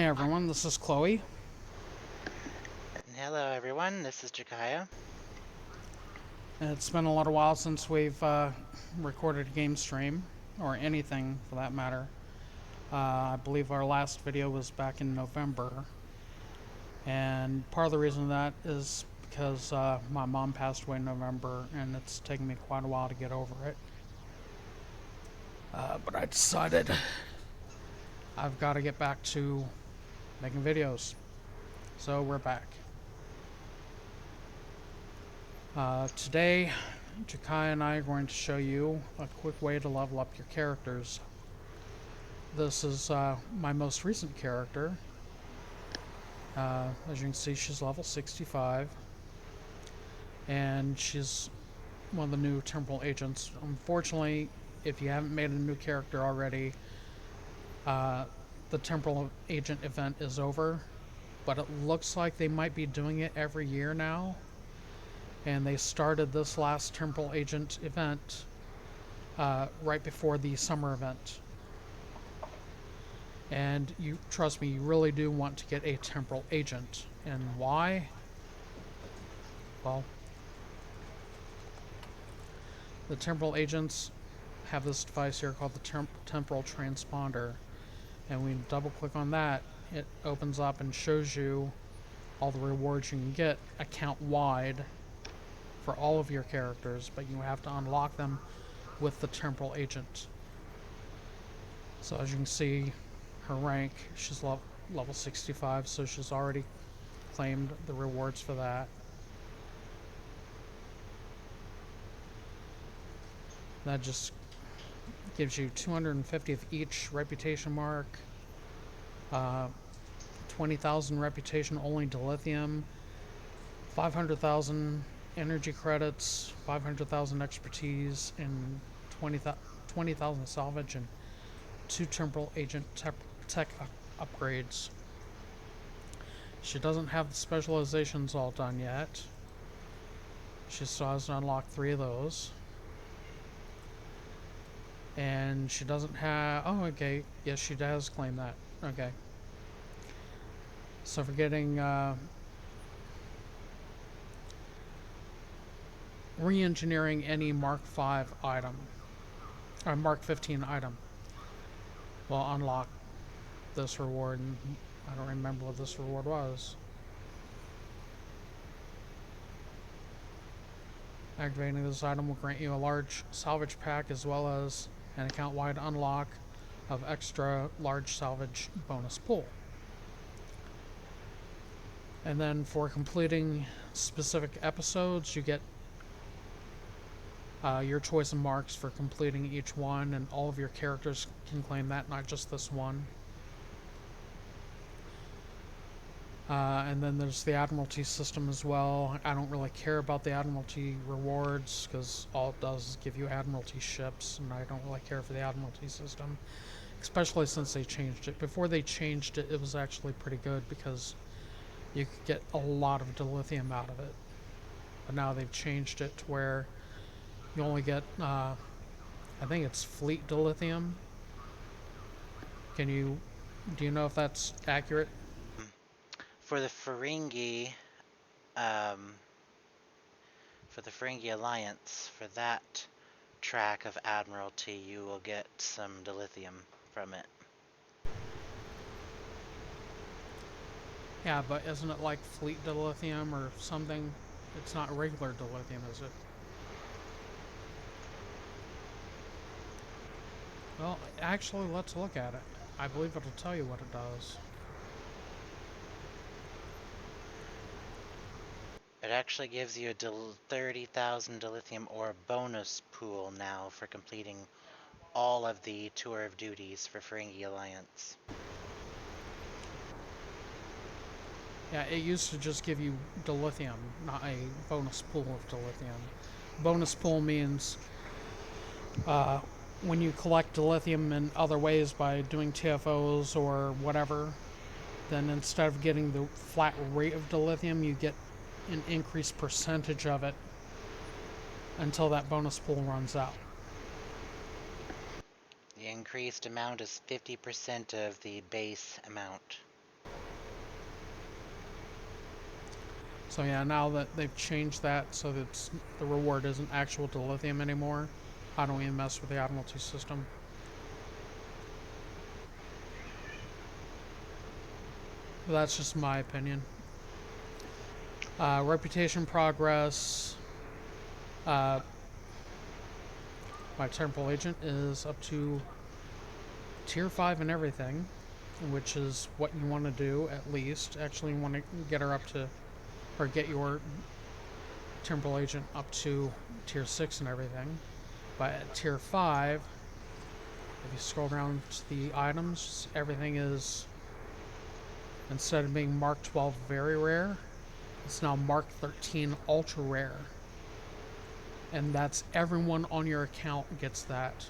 everyone, this is Chloe. And hello everyone, this is Jakya. It's been a little while since we've recorded a game stream, or anything for that matter. I believe our last video was back in November, and part of the reason that is because my mom passed away in November, and it's taken me quite a while to get over it. But I decided I've got to get back to making videos, so we're back. Today, Jakya and I are going to show you a quick way to level up your characters. This is my most recent character. As you can see, she's level 65, and she's one of the new temporal agents. Unfortunately, if you haven't made a new character already, the temporal agent event is over, but it looks like they might be doing it every year now. And they started this last temporal agent event right before the summer event. And you trust me, you really do want to get a temporal agent. And why? Well, the temporal agents have this device here called the temporal transponder. And when you double click on that, it opens up and shows you all the rewards you can get account wide for all of your characters, but you have to unlock them with the temporal agent. So as you can see, her rank, she's level 65, so she's already claimed the rewards for that. That just gives you 250 of each reputation mark, 20,000 reputation only dilithium, 500,000 energy credits, 500,000 expertise, and 20,000 salvage, and 2 temporal agent tech upgrades. She doesn't have the specializations all done yet. She still has to unlock 3 of those. And she doesn't have... Oh, okay. Yes, she does claim that. Okay. So for getting re-engineering any Mark 5 item, or Mark 15 item, will unlock this reward. And I don't remember what this reward was. Activating this item will grant you a large salvage pack as well as an account-wide unlock of extra large salvage bonus pool. And then for completing specific episodes, you get your choice of marks for completing each one, and all of your characters can claim that, not just this one. And then there's the Admiralty system as well. I don't really care about the Admiralty rewards because all it does is give you Admiralty ships, and I don't really care for the Admiralty system, especially since they changed it. Before they changed it, it was actually pretty good because you could get a lot of dilithium out of it. But now they've changed it to where you only get, I think it's fleet dilithium. Do you know if that's accurate? For the Ferengi, um, for the Ferengi Alliance, for that track of Admiralty, you will get some dilithium from it. Yeah, but isn't it like fleet dilithium or something? It's not regular dilithium, is it? Well, actually, let's look at it. I believe it'll tell you what it does. It actually gives you a 30,000 dilithium ore bonus pool now for completing all of the Tour of Duties for Ferengi Alliance. Yeah, it used to just give you dilithium, not a bonus pool of dilithium. Bonus pool means when you collect dilithium in other ways by doing TFOs or whatever, then instead of getting the flat rate of dilithium, you get an increased percentage of it until that bonus pool runs out. The increased amount is 50% of the base amount. So yeah, now that they've changed that so that the reward isn't actual dilithium anymore, I don't even mess with the Admiralty system. But that's just my opinion. Reputation progress. Uh, my temporal agent is up to tier 5 and everything, which is what you want to do at least. Actually, you want to get her up to, or get your temporal agent up to tier 6 and everything. But at tier 5, if you scroll down to the items, everything is, instead of being Mark 12 very rare, it's now Mark 13 ultra rare. And that's everyone on your account gets that,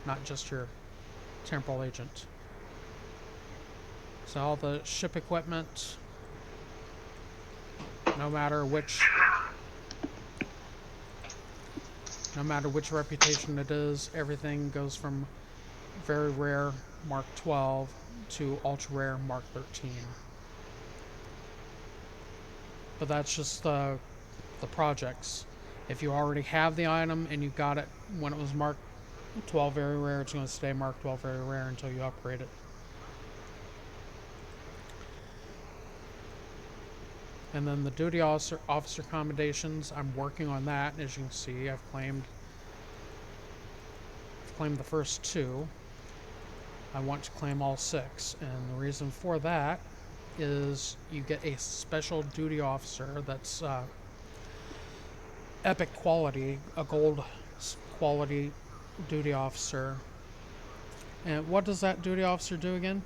not just your temporal agent. So all the ship equipment, no matter which reputation it is, everything goes from very rare Mark 12 to ultra rare Mark 13. But that's just the projects. If you already have the item and you got it when it was Mark 12 very rare, it's going to stay Mark 12 very rare until you upgrade it. And then the duty officer commendations, I'm working on that. As you can see, I've claimed the first 2. I want to claim all 6, and the reason for that is you get a special duty officer that's epic quality, a gold quality duty officer. And what does that duty officer do again,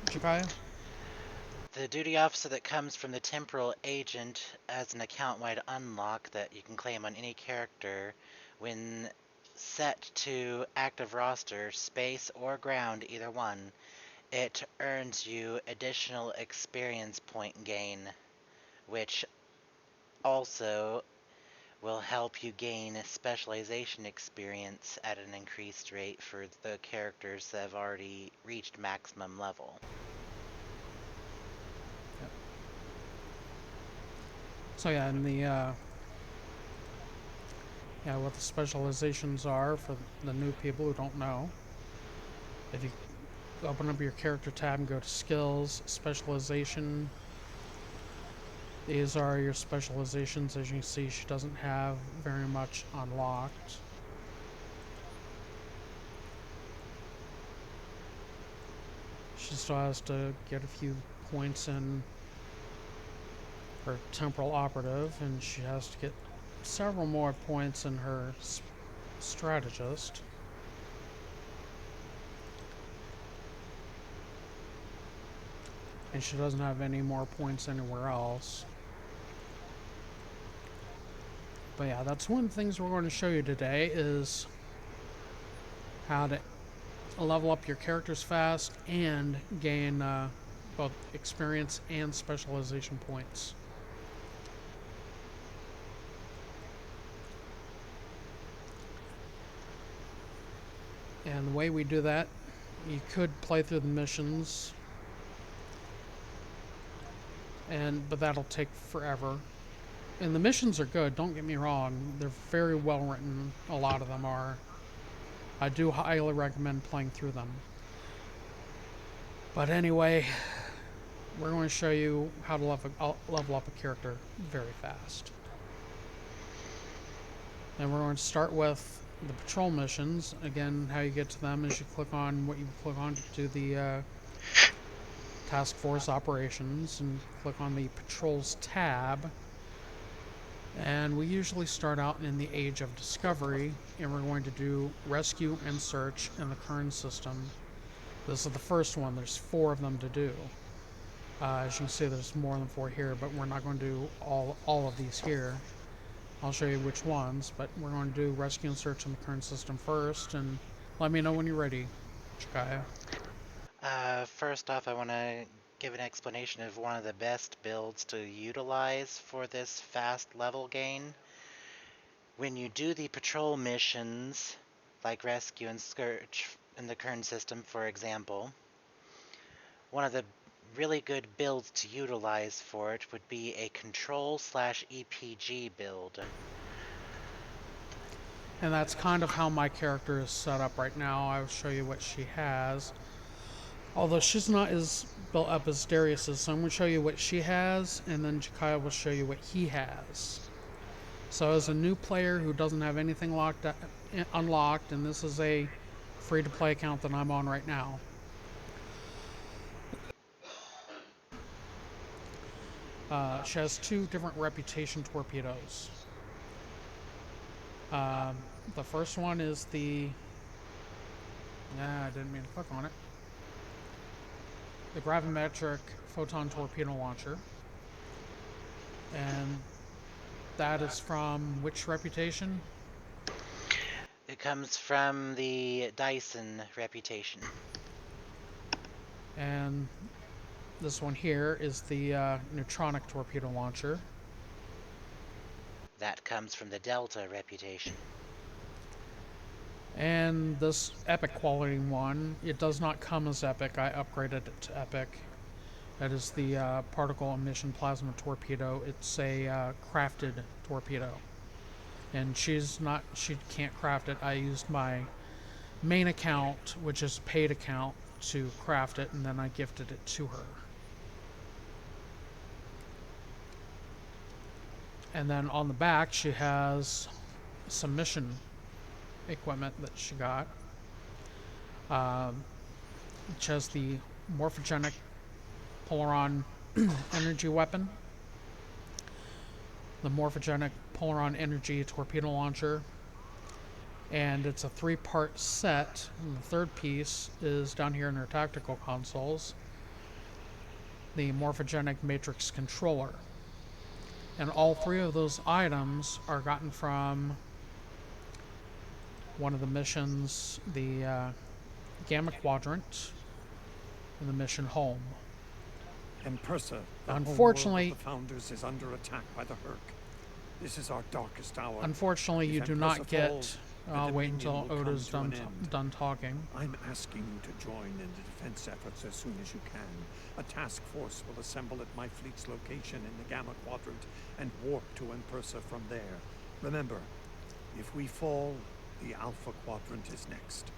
Jakya? The duty officer that comes from the temporal agent as an account-wide unlock that you can claim on any character when set to active roster, space, or ground, either one. It earns you additional experience point gain, which also will help you gain specialization experience at an increased rate for the characters that have already reached maximum level. So yeah, and what the specializations are for the new people who don't know. If you open up your character tab and go to skills, specialization, these are your specializations. As you can see, she doesn't have very much unlocked. She still has to get a few points in her temporal operative, and she has to get several more points in her strategist. And she doesn't have any more points anywhere else. But yeah, that's one of the things we're going to show you today is how to level up your characters fast and gain both experience and specialization points. And the way we do that, you could play through the missions, but that'll take forever. And the missions are good, don't get me wrong. They're very well written, a lot of them are. I do highly recommend playing through them. But anyway, we're going to show you how to level up a character very fast. And we're going to start with the patrol missions. Again, how you get to them is you click on what you click on to do the task force operations, and click on the patrols tab. And we usually start out in the age of discovery, and we're going to do rescue and search in the current system. This is the first one. There's 4 of them to do. As you can see, there's more than 4 here, but we're not going to do all of these here. I'll show you which ones, but we're going to do rescue and search in the current system first, and let me know when you're ready, Jakya. First off, I want to give an explanation of one of the best builds to utilize for this fast level gain. When you do the patrol missions, like rescue and search in the current system, for example, one of the really good build to utilize for it would be a control/EPG build. And that's kind of how my character is set up right now. I will show you what she has. Although she's not as built up as Darius is, so I'm going to show you what she has, and then Jakya will show you what he has. So as a new player who doesn't have anything unlocked, and this is a free-to-play account that I'm on right now. She has 2 different reputation torpedoes. The first one is the... I didn't mean to click on it. The gravimetric photon torpedo launcher. And that is from which reputation? It comes from the Dyson reputation. And this one here is the neutronic torpedo launcher. That comes from the Delta reputation. And this epic quality one, it does not come as epic. I upgraded it to epic. That is the particle emission plasma torpedo. It's a crafted torpedo. And she can't craft it. I used my main account, which is a paid account, to craft it, and then I gifted it to her. And then on the back, she has some mission equipment that she got. Which has the morphogenic Polaron energy weapon, the morphogenic Polaron energy torpedo launcher, and it's a 3-part set. And the third piece is down here in her tactical consoles, the morphogenic matrix controller. And all 3 of those items are gotten from one of the missions, the Gamma Quadrant, and the mission Home. Empersa, the Unfortunately, homeworld of the Founders is under attack by the Herc. This is our darkest hour. Unfortunately, If you do Empersa not get... falls, I'll the wait Dominion until will come Oda's to an end. done talking. I'm asking you to join in the defense efforts as soon as you can. A task force will assemble at my fleet's location in the Gamma Quadrant and warp to Empersa from there. Remember, if we fall, the Alpha Quadrant is next.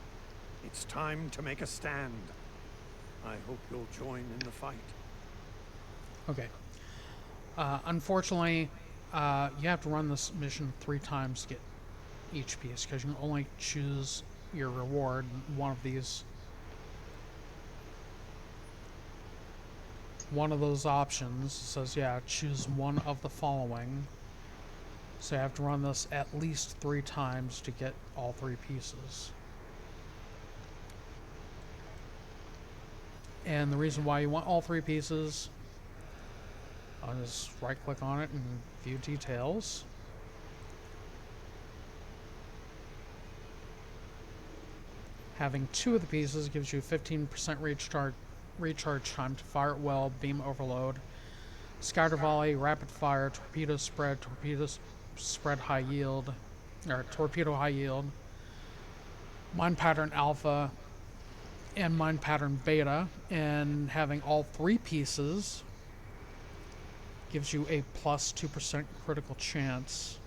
It's time to make a stand. I hope you'll join in the fight. Okay. Unfortunately, you have to run this mission 3 times to get each piece, because you can only choose your reward one of these. One of those options says, yeah, choose one of the following. So you have to run this at least 3 times to get all 3 pieces. And the reason why you want all 3 pieces, I'll just right click on it and view details. Having 2 of the pieces gives you 15% recharge time to fire it well, beam overload, scatter volley, rapid fire, torpedo spread high yield, or torpedo high yield, mine pattern alpha, and mine pattern beta. And having all 3 pieces gives you a plus 2% critical chance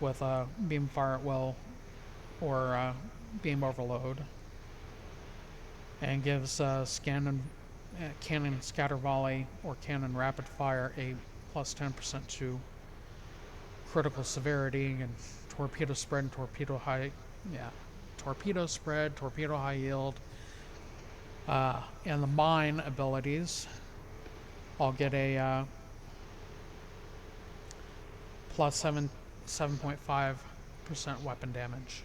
with a beam fire at will or beam overload, and gives cannon scatter volley or cannon rapid fire a plus 10% to critical severity, and torpedo spread and torpedo high yield, and the mine abilities I'll get a plus 7.5% weapon damage.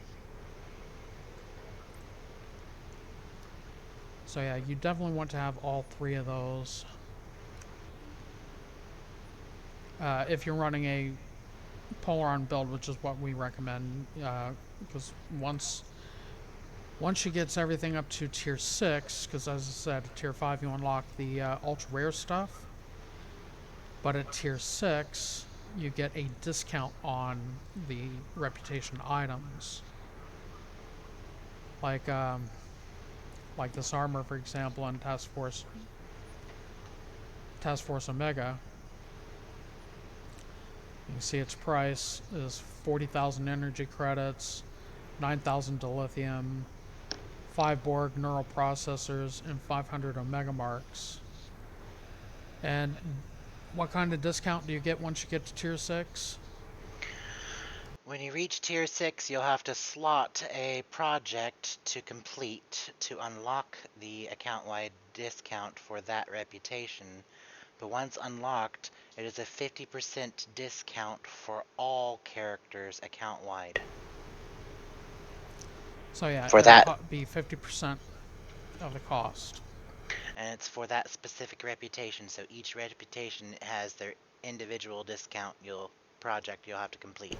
So yeah, you definitely want to have all 3 of those. If you're running a Polaron build, which is what we recommend, because once she gets everything up to tier 6, because as I said, tier 5 you unlock the ultra rare stuff, but at tier 6 you get a discount on the reputation items. Like like this armor, for example, on Task Force Omega. You can see its price is 40,000 energy credits, 9,000 dilithium, 5 Borg neural processors, and 500 Omega marks. And what kind of discount do you get once you get to Tier 6? When you reach Tier 6, you'll have to slot a project to complete to unlock the account-wide discount for that reputation. But once unlocked, it is a 50% discount for all characters account-wide. So yeah, For it'll that, be 50% of the cost. and it's for that specific reputation, so each reputation has their individual discount project you'll have to complete.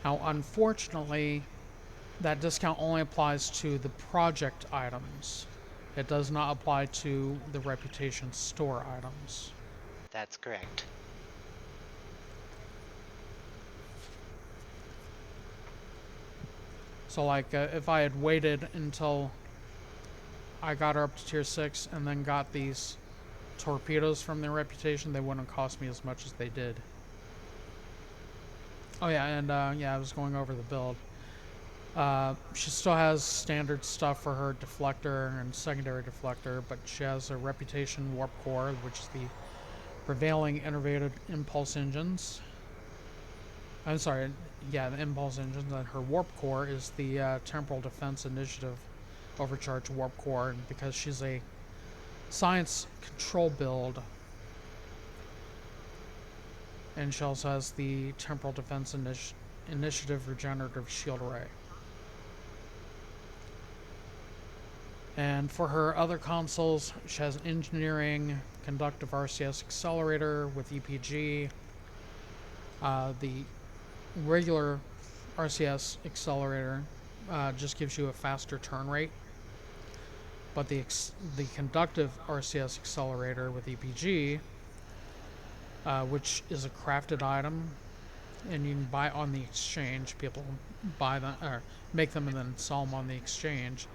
Now, unfortunately, that discount only applies to the project items. It does not apply to the reputation store items. That's correct. So, like, if I had waited until I got her up to Tier 6 and then got these torpedoes from their reputation, they wouldn't cost me as much as they did. Oh yeah, and yeah, I was going over the build. She still has standard stuff for her deflector and secondary deflector, but she has a reputation warp core, which is the prevailing innovative impulse engines. I'm sorry, yeah, the impulse engines, and her warp core is the Temporal Defense Initiative overcharge warp core, and because she's a science control build, and she also has the Temporal Defense Initiative regenerative shield array. And for her other consoles, she has an engineering conductive RCS accelerator with EPG. The regular RCS accelerator just gives you a faster turn rate, but the conductive RCS accelerator with EPG, which is a crafted item, and you can buy on the exchange. People buy them or make them and then sell them on the exchange.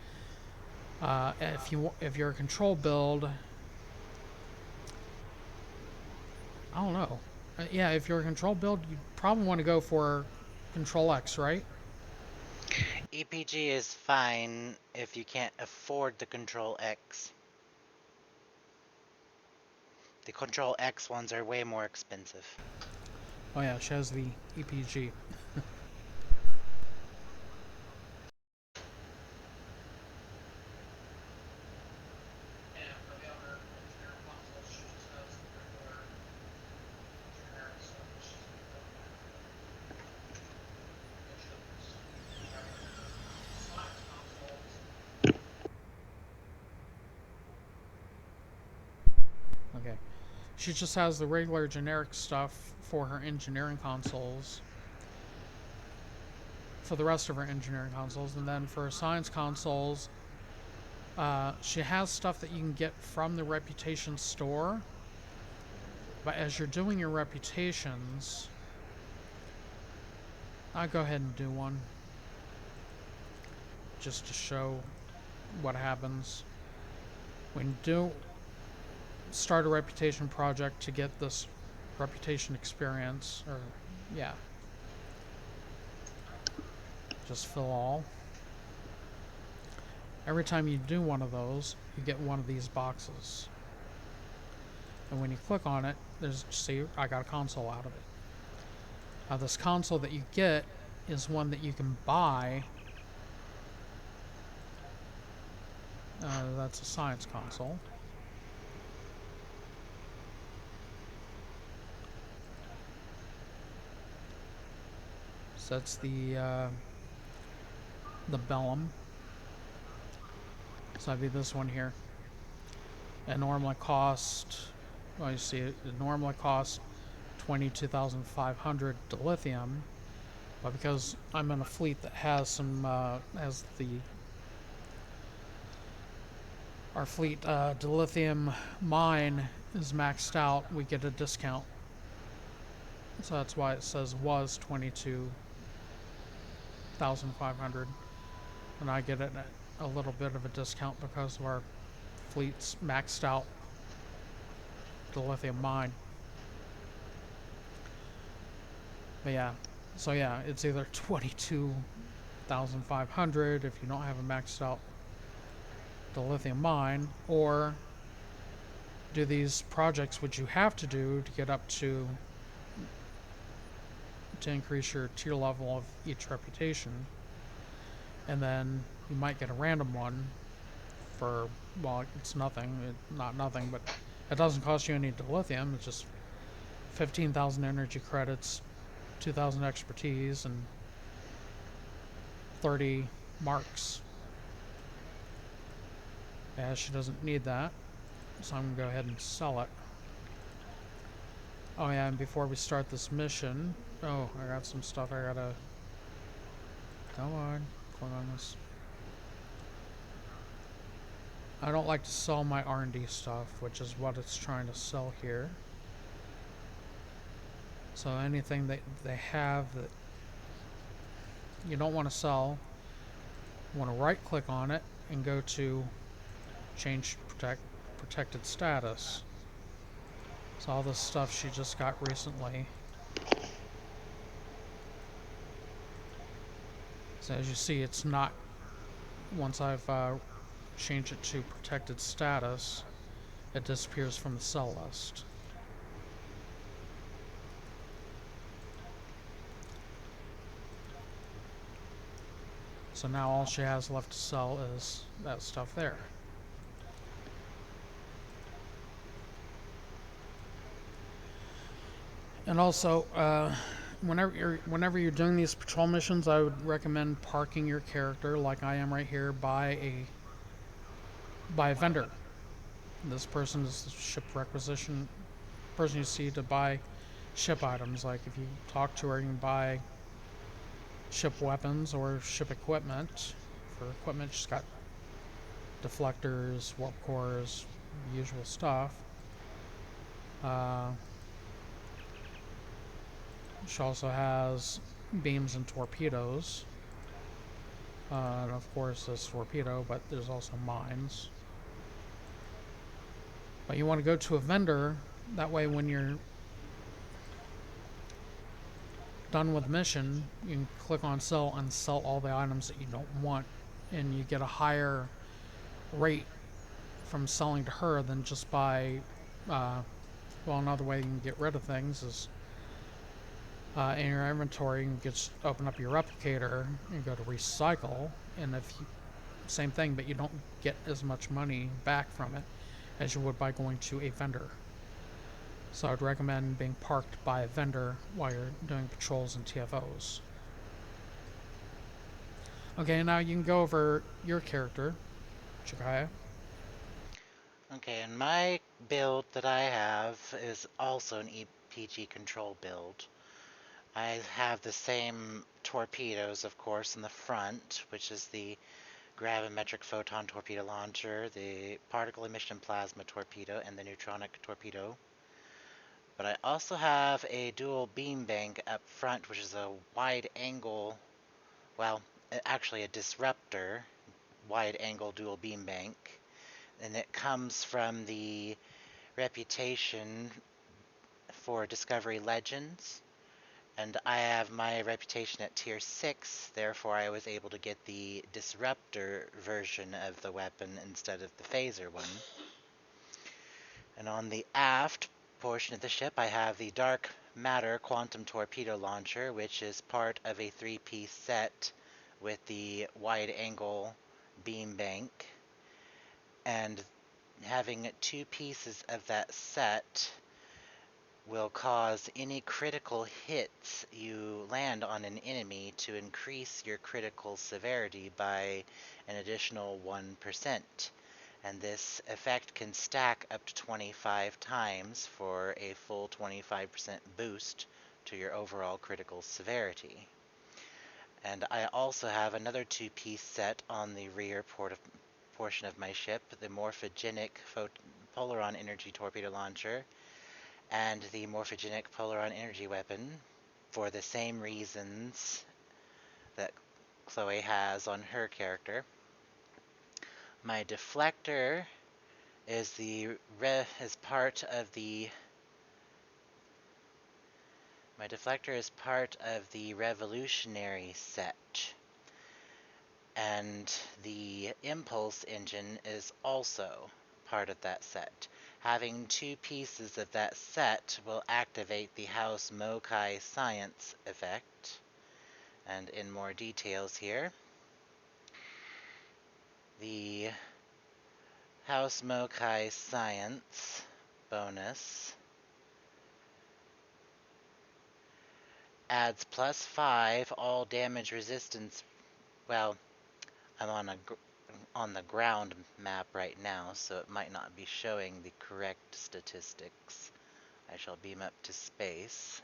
If you're a control build, I don't know. Yeah, if you're a control build, you probably want to go for Control X, right? EPG is fine if you can't afford the Control X. The Control X ones are way more expensive. Oh yeah, she has the EPG. Okay. She just has the regular generic stuff for her engineering consoles. For the rest of her engineering consoles, and then for her science consoles, she has stuff that you can get from the Reputation store. But as you're doing your reputations, I'll go ahead and do one. Just to show what happens. When you do start a reputation project to get this reputation experience, or yeah. Just fill all. Every time you do one of those, you get one of these boxes. And when you click on it, see, I got a console out of it. Now this console that you get is one that you can buy. That's a science console. So that's the Bellum. So that'd be this one here. It normally cost, well, you see, it normally costs 22,500 dilithium, but because I'm in a fleet that has some, our fleet dilithium mine is maxed out, we get a discount. So that's why it says was 22,500, and I get it a little bit of a discount because of our fleet's maxed out dilithium mine. But yeah, so yeah, it's either 22,500 if you don't have a maxed out dilithium mine, or do these projects which you have to do to get up to increase your tier level of each reputation, and then you might get a random one for, well, it's nothing, not nothing, but it doesn't cost you any dilithium. It's just 15,000 energy credits, 2,000 expertise, and 30 marks. Yeah, she doesn't need that, so I'm gonna go ahead and sell it. Oh yeah, and before we start this mission, oh, I got some stuff I gotta, come on, click on this. I don't like to sell my R&D stuff, which is what it's trying to sell here. So anything that they have that you don't want to sell, you want to right click on it and go to change protected status. So all this stuff she just got recently. So as you see, it's not, once I've changed it to protected status, it disappears from the sell list. So now all she has left to sell is that stuff there. And also, whenever you're doing these patrol missions, I would recommend parking your character, like I am right here, by a vendor. This person is the ship requisition person you see to buy ship items. Like if you talk to her, you can buy ship weapons or ship equipment. For equipment, she's got deflectors, warp cores, usual stuff. She also has beams and torpedoes. And of course, this torpedo, but there's also mines. But you want to go to a vendor, that way when you're done with the mission, you can click on sell and sell all the items that you don't want, and you get a higher rate from selling to her than just by, well, another way you can get rid of things is in your inventory, you can just open up your replicator and go to recycle, and if you, same thing, but you don't get as much money back from it as you would by going to a vendor. So I'd recommend being parked by a vendor while you're doing patrols and TFOs. Okay, now you can go over your character, Jakya. Okay, and my build that I have is also an EPG control build. I have the same torpedoes, of course, in the front, which is the gravimetric photon torpedo launcher, the particle emission plasma torpedo, and the neutronic torpedo. But I also have a dual beam bank up front, which is a wide angle, well, actually a disruptor, wide angle dual beam bank. And it comes from the reputation for Discovery Legends. And I have my reputation at tier 6, therefore I was able to get the disruptor version of the weapon instead of the phaser one. And on the aft portion of the ship, I have the dark matter quantum torpedo launcher, which is part of a 3-piece set with the wide angle beam bank. And having 2 pieces of that set will cause any critical hits you land on an enemy to increase your critical severity by an additional 1%. And this effect can stack up to 25 times for a full 25% boost to your overall critical severity. And I also have another 2-piece set on the rear portion of my ship, the morphogenic Polaron energy torpedo launcher, and the morphogenic Polaron energy weapon, for the same reasons that Chloe has on her character. My deflector is part of the revolutionary set, and the impulse engine is also part of that set. Having two pieces of that set will activate the House Mokai science effect. And in more details here, the House Mokai science bonus adds +5 all damage resistance. Well, I'm on the ground map right now, so it might not be showing the correct statistics. I shall beam up to space.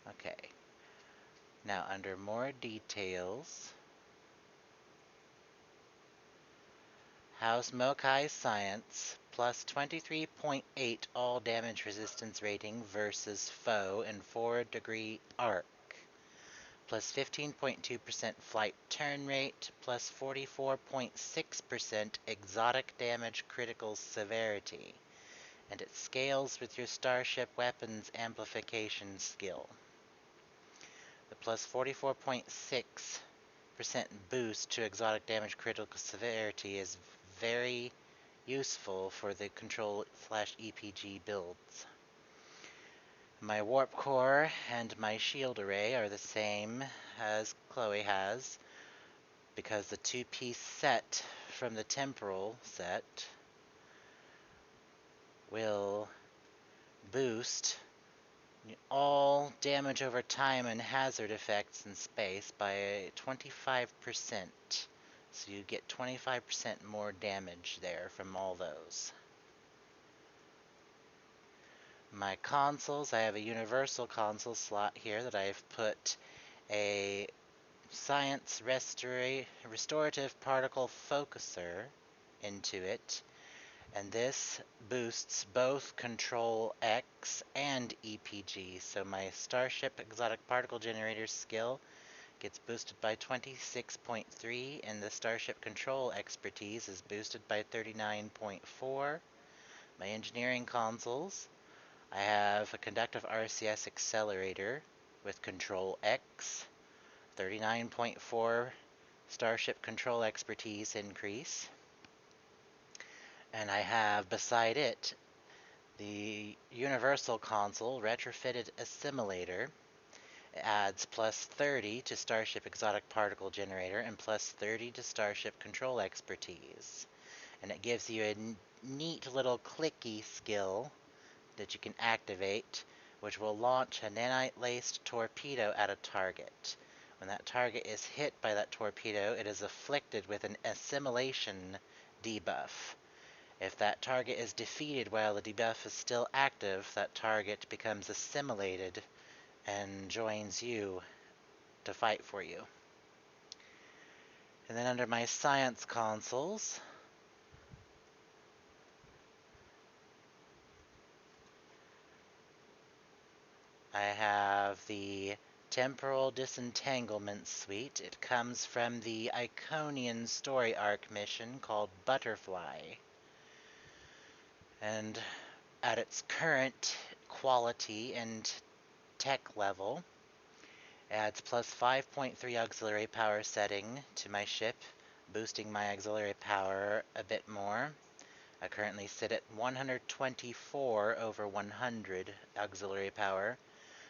Okay. Now under more details, House Mokai Science plus 23.8 all damage resistance rating versus foe and 4-degree arc. Plus 15.2% flight turn rate, plus 44.6% exotic damage critical severity. And it scales with your starship weapons amplification skill. The plus 44.6% boost to exotic damage critical severity is very useful for the control/EPG builds. My warp core and my shield array are the same as Chloe has, because the two-piece set from the temporal set will boost all damage over time and hazard effects in space by 25%. So you get 25% more damage there from all those. My consoles, I have a universal console slot here that I've put a science restorative particle focuser into it, and this boosts both Control X and EPG, so my Starship Exotic Particle Generator skill gets boosted by 26.3, and the Starship Control expertise is boosted by 39.4. My engineering consoles, I have a conductive RCS accelerator with Control X, 39.4 Starship Control expertise increase. And I have, beside it, the Universal Console retrofitted assimilator. It adds plus 30 to Starship Exotic Particle Generator and plus 30 to Starship Control expertise. And it gives you a neat little clicky skill that you can activate, which will launch a nanite-laced torpedo at a target. When that target is hit by that torpedo, it is afflicted with an assimilation debuff. If that target is defeated while the debuff is still active, that target becomes assimilated and joins you to fight for you. And then under my science consoles, I have the Temporal Disentanglement Suite. It comes from the Iconian story arc mission called Butterfly. And at its current quality and tech level, adds plus 5.3 auxiliary power setting to my ship, boosting my auxiliary power a bit more. I currently sit at 124 over 100 auxiliary power.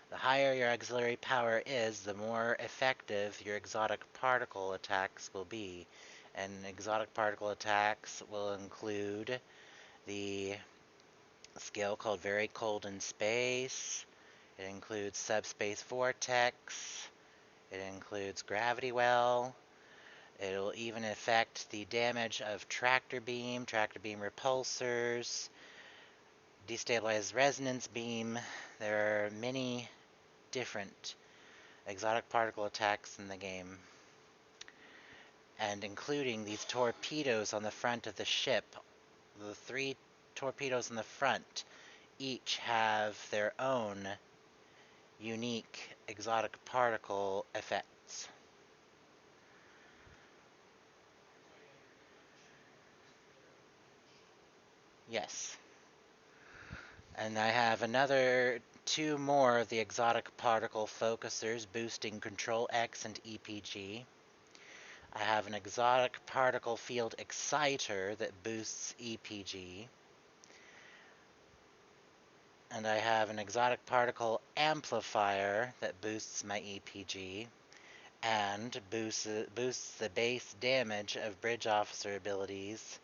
The higher your auxiliary power is, the more effective your exotic particle attacks will be. And exotic particle attacks will include the skill called Very Cold in Space. It includes Subspace Vortex. It includes Gravity Well. It'll even affect the damage of Tractor Beam Repulsors, Destabilized Resonance Beam. There are many different exotic particle attacks in the game, and including these torpedoes on the front of the ship. The three torpedoes in the front each have their own unique exotic particle effects. Yes. And I have another two more of the exotic particle focusers boosting Control X and EPG. I have an exotic particle field exciter that boosts EPG. And I have an exotic particle amplifier that boosts my EPG and boosts the base damage of bridge officer abilities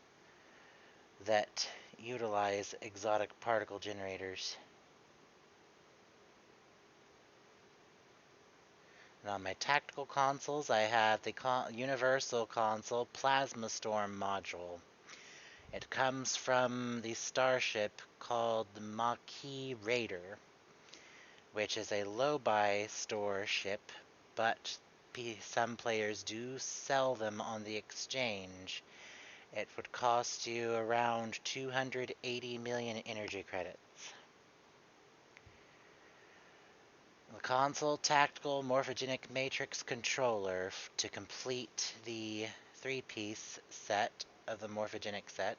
that utilize exotic particle generators. And on my tactical consoles, I have the Universal Console Plasma Storm module. It comes from the starship called the Maquis Raider, which is a low-buy store ship, but some players do sell them on the exchange. It would cost you around 280 million energy credits. The console tactical morphogenic matrix controller to complete the three-piece set of the morphogenic set,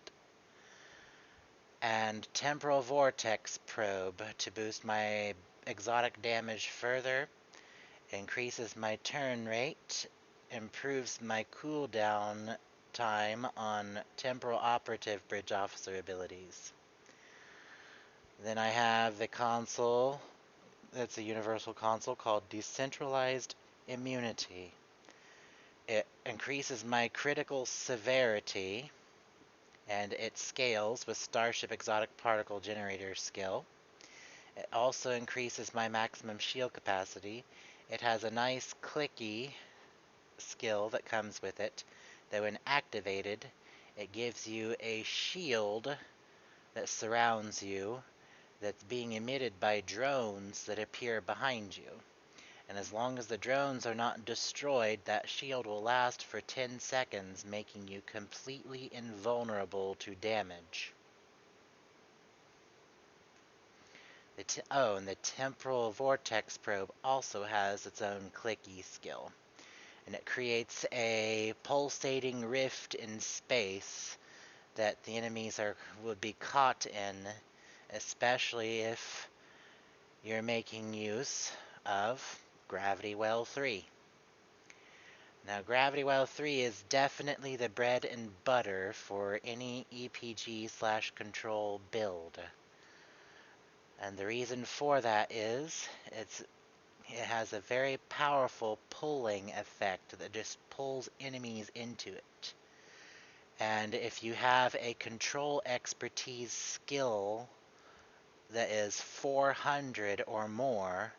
and temporal vortex probe to boost my exotic damage further, increases my turn rate, improves my cooldown time on temporal operative bridge officer abilities. Then I have the console that's a universal console called Decentralized Immunity. It increases my critical severity, and it scales with Starship Exotic Particle Generator skill. It also increases my maximum shield capacity. It has a nice clicky skill that comes with it, that when activated, it gives you a shield that surrounds you that's being emitted by drones that appear behind you. And as long as the drones are not destroyed, that shield will last for 10 seconds, making you completely invulnerable to damage. And the temporal vortex probe also has its own clicky skill. And it creates a pulsating rift in space that the enemies would be caught in, especially if you're making use of Gravity Well 3. Now, Gravity Well 3 is definitely the bread and butter for any EPG/control build. And the reason for that is it has a very powerful pulling effect that just pulls enemies into it. And if you have a control expertise skill that is 400 or more,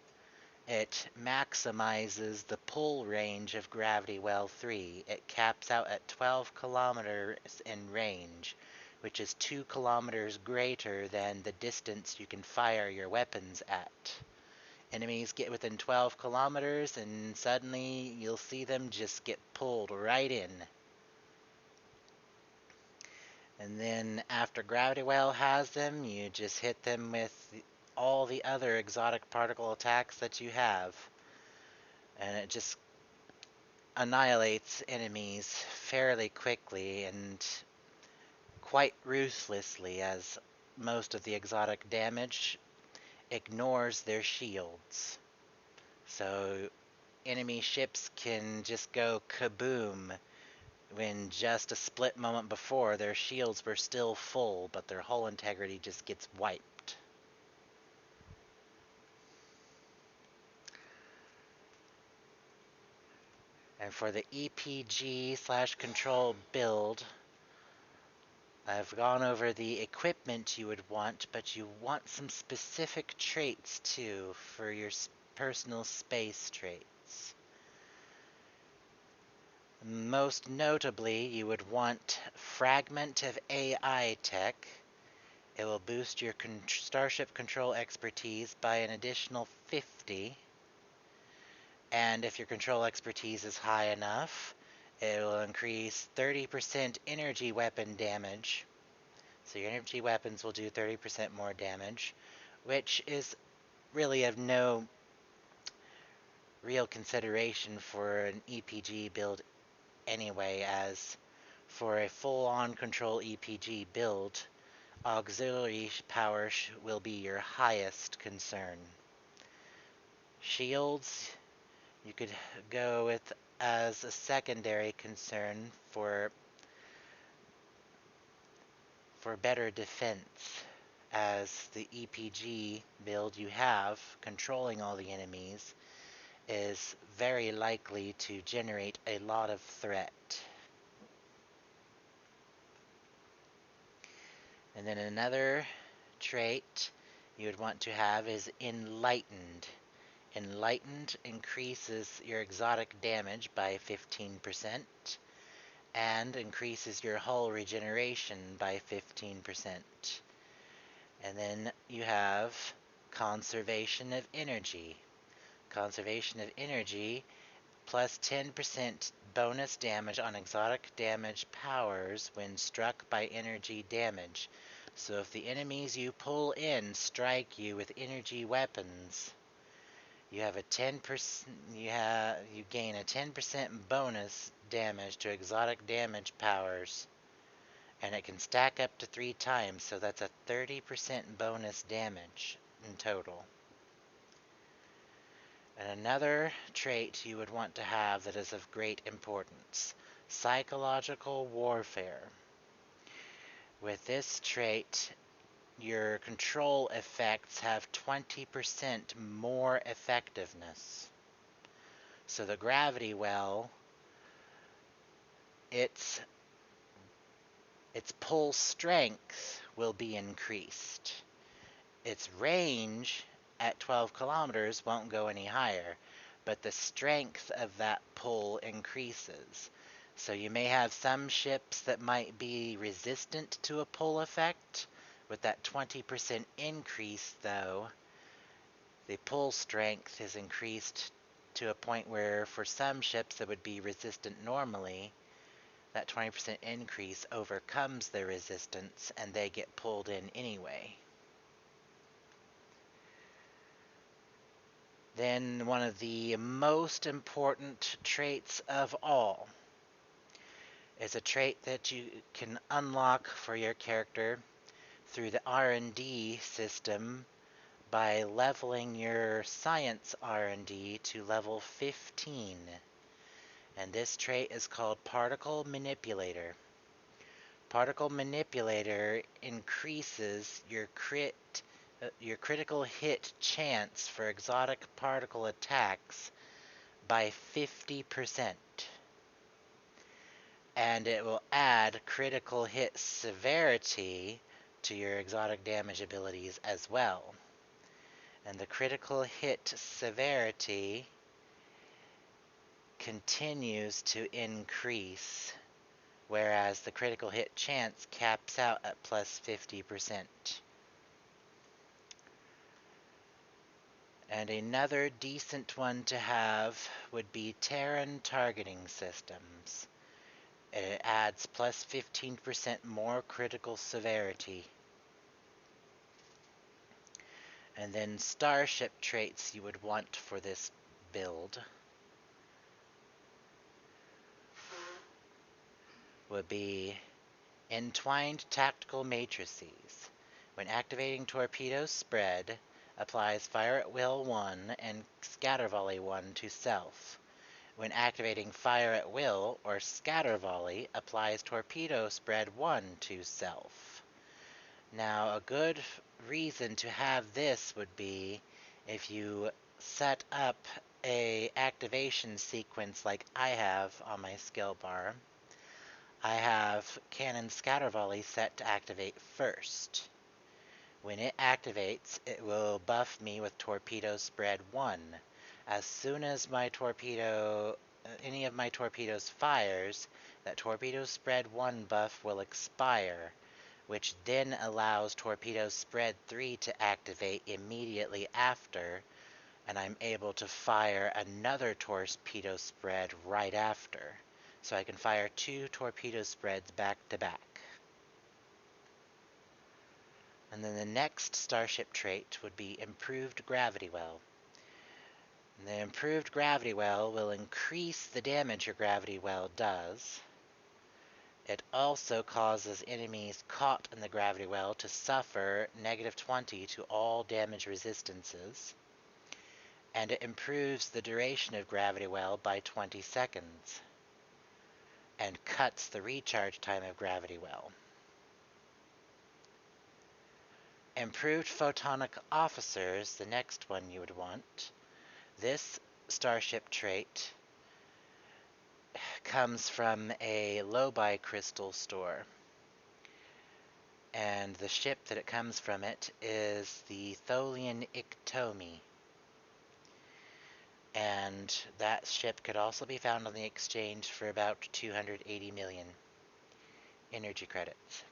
it maximizes the pull range of Gravity Well 3. It caps out at 12 kilometers in range, which is 2 kilometers greater than the distance you can fire your weapons at. Enemies get within 12 kilometers and suddenly you'll see them just get pulled right in. And then after Gravity Well has them, you just hit them with all the other exotic particle attacks that you have. And it just annihilates enemies fairly quickly and quite ruthlessly, as most of the exotic damage ignores their shields. So enemy ships can just go kaboom when just a split moment before their shields were still full, but their hull integrity just gets wiped. And for the EPG/control build, I've gone over the equipment you would want, but you want some specific traits too for your personal space traits. Most notably, you would want Fragment of AI Tech. It will boost your starship control expertise by an additional 50. And if your control expertise is high enough, it will increase 30% energy weapon damage. So your energy weapons will do 30% more damage, which is really of no real consideration for an EPG build anyway, as for a full-on control EPG build, auxiliary power will be your highest concern. Shields, you could go with as a secondary concern for better defense, as the EPG build you have, controlling all the enemies, is very likely to generate a lot of threat. And then another trait you would want to have is Enlightened. Enlightened increases your exotic damage by 15% and increases your hull regeneration by 15%. And then you have Conservation of Energy. Conservation of Energy plus 10% bonus damage on exotic damage powers when struck by energy damage. So if the enemies you pull in strike you with energy weapons, you have a 10% you gain a 10% bonus damage to exotic damage powers, and it can stack up to 3 times, so that's a 30% bonus damage in total. And another trait you would want to have that is of great importance: Psychological Warfare. With this trait, your control effects have 20% more effectiveness. So the gravity well, its pull strength will be increased. Its range at 12 kilometers won't go any higher, but the strength of that pull increases. So you may have some ships that might be resistant to a pull effect. With that 20% increase, though, the pull strength is increased to a point where for some ships that would be resistant normally, that 20% increase overcomes their resistance and they get pulled in anyway. Then one of the most important traits of all is a trait that you can unlock for your character through the R&D system by leveling your science R&D to level 15. And this trait is called Particle Manipulator. Particle Manipulator increases your critical hit chance for exotic particle attacks by 50%. And it will add critical hit severity to your exotic damage abilities as well. And the critical hit severity continues to increase, whereas the critical hit chance caps out at plus 50%. And another decent one to have would be Terran targeting systems. It adds plus 15% more critical severity. And then starship traits you would want for this build would be Entwined Tactical Matrices. When activating Torpedo Spread, applies Fire at Will 1 and Scatter Volley 1 to self. When activating Fire at Will or Scatter Volley, applies Torpedo Spread 1 to self. Now, a good reason to have this would be if you set up a activation sequence like I have on my skill bar. I have Cannon Scatter Volley set to activate first. When it activates, it will buff me with Torpedo Spread 1. As soon as any of my torpedoes fires, that Torpedo Spread 1 buff will expire, which then allows Torpedo Spread 3 to activate immediately after, and I'm able to fire another Torpedo Spread right after. So I can fire 2 torpedo spreads back to back. And then the next starship trait would be improved gravity well. And the improved gravity well will increase the damage your gravity well does. It also causes enemies caught in the gravity well to suffer -20 to all damage resistances. And it improves the duration of gravity well by 20 seconds. And cuts the recharge time of gravity well. Improved photonic officers, the next one you would want. This starship trait comes from a low-buy crystal store. And the ship that it comes from it is the Tholian Iktomi. And that ship could also be found on the exchange for about 280 million energy credits.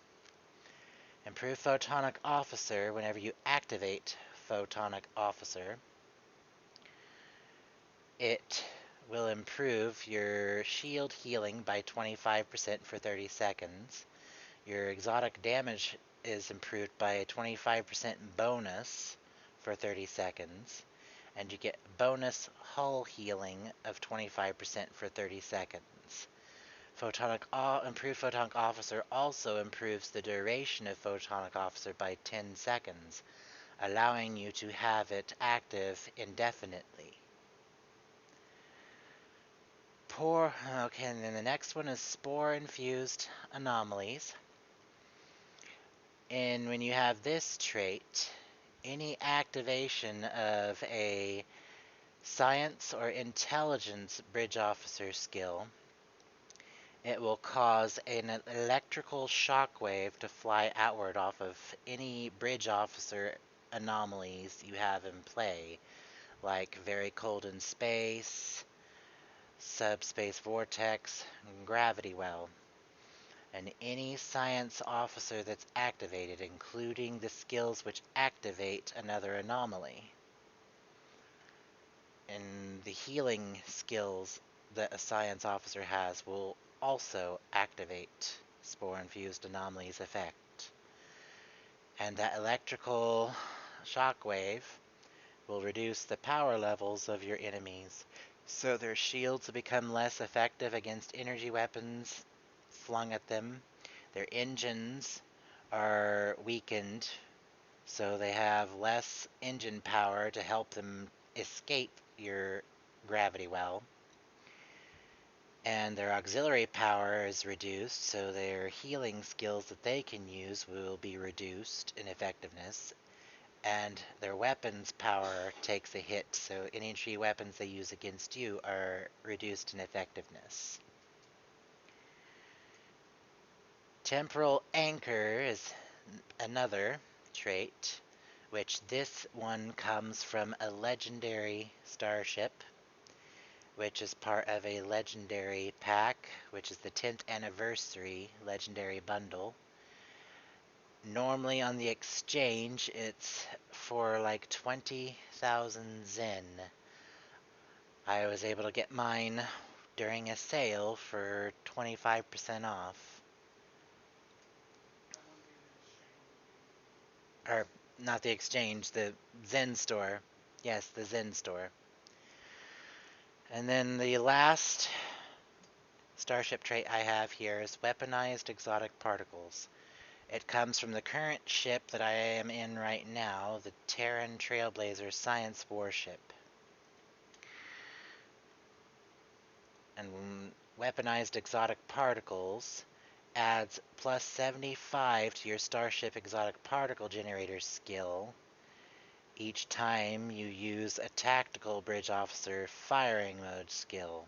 Improved Photonic Officer, whenever you activate Photonic Officer, it will improve your shield healing by 25% for 30 seconds. Your exotic damage is improved by a 25% bonus for 30 seconds. And you get bonus hull healing of 25% for 30 seconds. Improved Photonic Officer also improves the duration of Photonic Officer by 10 seconds, allowing you to have it active indefinitely. Okay, and then the next one is Spore-Infused Anomalies. And when you have this trait, any activation of a Science or Intelligence Bridge Officer skill, it will cause an electrical shockwave to fly outward off of any Bridge Officer anomalies you have in play, like Very Cold in Space, Subspace Vortex, and Gravity Well. And any Science Officer that's activated, including the skills which activate another anomaly. And the healing skills that a Science Officer has will also activate Spore-Infused Anomalies effect. And that electrical shockwave will reduce the power levels of your enemies, so their shields become less effective against energy weapons flung at them. Their engines are weakened, so they have less engine power to help them escape your gravity well. And their auxiliary power is reduced, so their healing skills that they can use will be reduced in effectiveness. And their weapons power takes a hit, so energy weapons they use against you are reduced in effectiveness. Temporal Anchor is another trait, which this one comes from a legendary starship, which is part of a legendary pack, which is the 10th anniversary legendary bundle. Normally on the exchange, it's for like 20,000 Zen. I was able to get mine during a sale for 25% off. Or, not the exchange, the Zen store. Yes, the Zen store. And then the last starship trait I have here is Weaponized Exotic Particles. It comes from the current ship that I am in right now, the Terran Trailblazer Science Warship. And Weaponized Exotic Particles adds plus 75 to your Starship Exotic Particle Generator skill each time you use a Tactical Bridge Officer Firing Mode skill.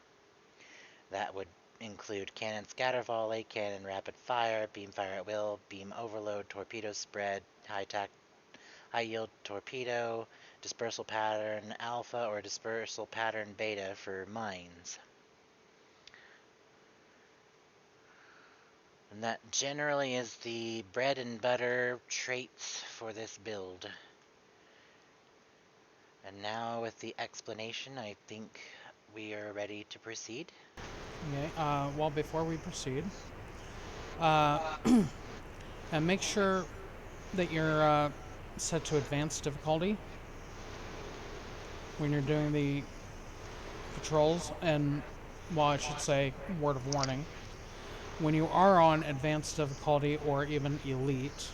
That would include Cannon Scatter Volley, Cannon Rapid Fire, Beam Fire at Will, Beam Overload, Torpedo Spread, High Yield Torpedo, Dispersal Pattern Alpha, or Dispersal Pattern Beta for mines. And that generally is the bread and butter traits for this build. And now with the explanation, I think we are ready to proceed. Okay, well, before we proceed, and make sure that you're set to advanced difficulty when you're doing the patrols, and, well, I should say, word of warning. When you are on advanced difficulty or even elite,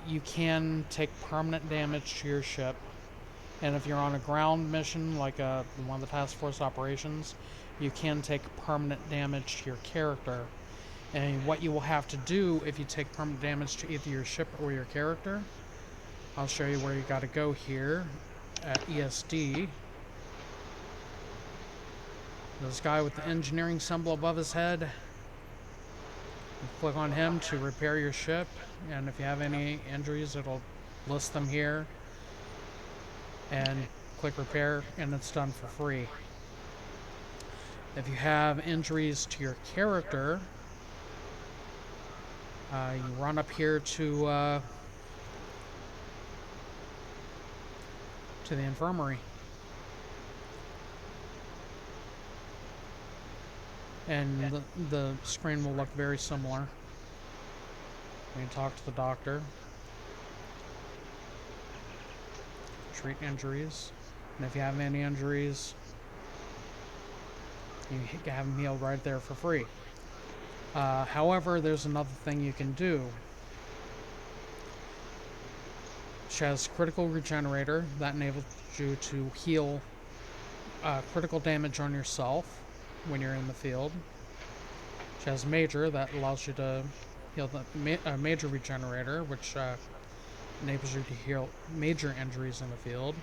you can take permanent damage to your ship. And if you're on a ground mission, like one of the task force operations, you can take permanent damage to your character. And what you will have to do if you take permanent damage to either your ship or your character, I'll show you where you got to go here at ESD. This guy with the engineering symbol above his head, you click on him to repair your ship, and if you have any injuries, it'll list them here, and click repair, and it's done for free. If you have injuries to your character, you run up here to the infirmary. And the screen will look very similar. You can talk to the doctor, treat injuries, and if you have any injuries, you can have them healed right there for free. However, there's another thing you can do. She has critical regenerator that enables you to heal critical damage on yourself when you're in the field. She has major that allows you to heal the major regenerator, which enables you to heal major injuries in the field.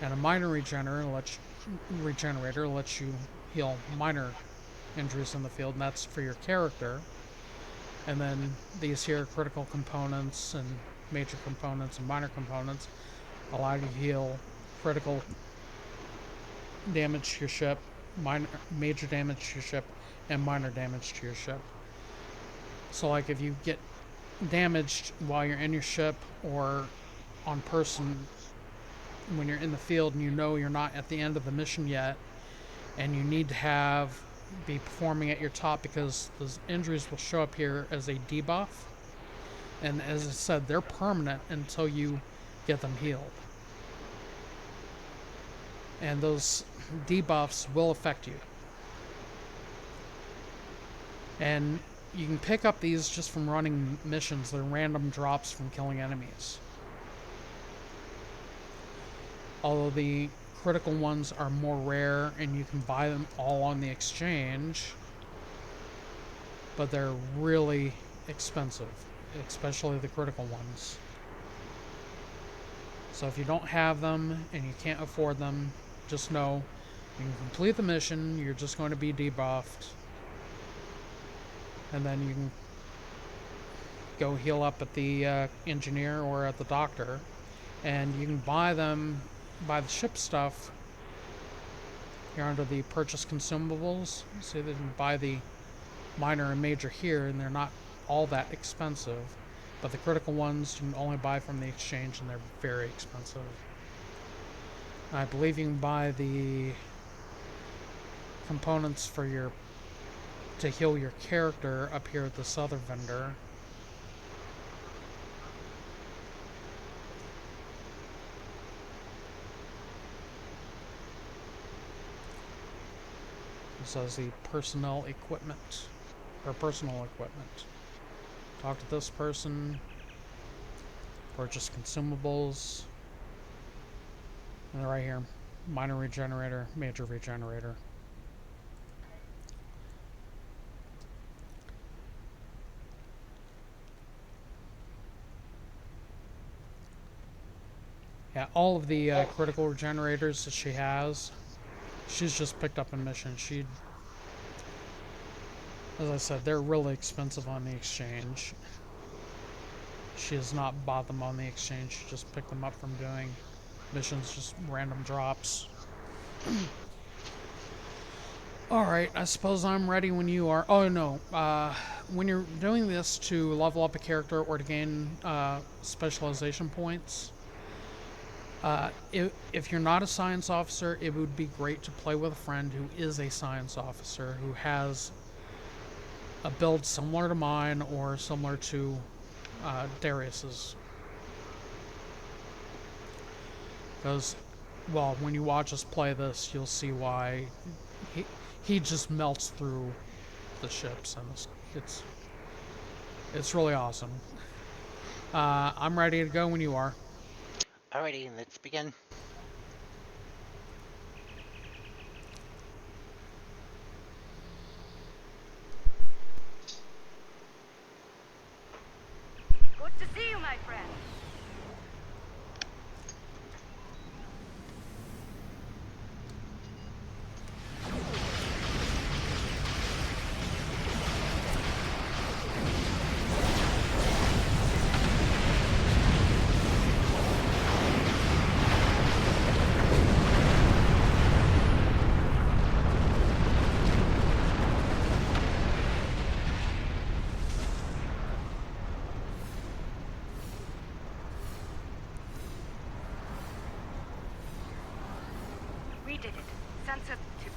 And a minor regenerator lets you heal minor injuries in the field, and that's for your character. And then these here critical components and major components and minor components allow you to heal critical damage to your ship, major damage to your ship, and minor damage to your ship. So like if you get damaged while you're in your ship or on person when you're in the field and you know you're not at the end of the mission yet, and you need to be performing at your top, because those injuries will show up here as a debuff, and as I said, they're permanent until you get them healed. And those debuffs will affect you. And you can pick up these just from running missions. They're random drops from killing enemies. Although the critical ones are more rare and you can buy them all on the exchange, but they're really expensive, especially the critical ones. So if you don't have them and you can't afford them, just know you can complete the mission, you're just going to be debuffed, and then you can go heal up at the engineer or at the doctor, and you can buy the ship stuff here under the purchase consumables. So that you can buy the minor and major here, and they're not all that expensive, but the critical ones you can only buy from the exchange, and they're very expensive. I believe you can buy the components to heal your character up here at this other vendor. This is the personnel equipment, or personal equipment. Talk to this person, purchase consumables, and they're right here, minor regenerator, major regenerator. Yeah, all of the critical regenerators that she has, she's just picked up in mission. As I said, they're really expensive on the exchange. She has not bought them on the exchange. She just picked them up from doing missions, just random drops. Alright, I suppose I'm ready when you are. Oh no, when you're doing this to level up a character or to gain specialization points, if you're not a science officer, it would be great to play with a friend who is a science officer, who has a build similar to mine or similar to Darius's. Because, well, when you watch us play this, you'll see why he just melts through the ships, and it's really awesome. I'm ready to go when you are. Alrighty, let's begin. Good to see you, my friend. We did it. Sunset 2.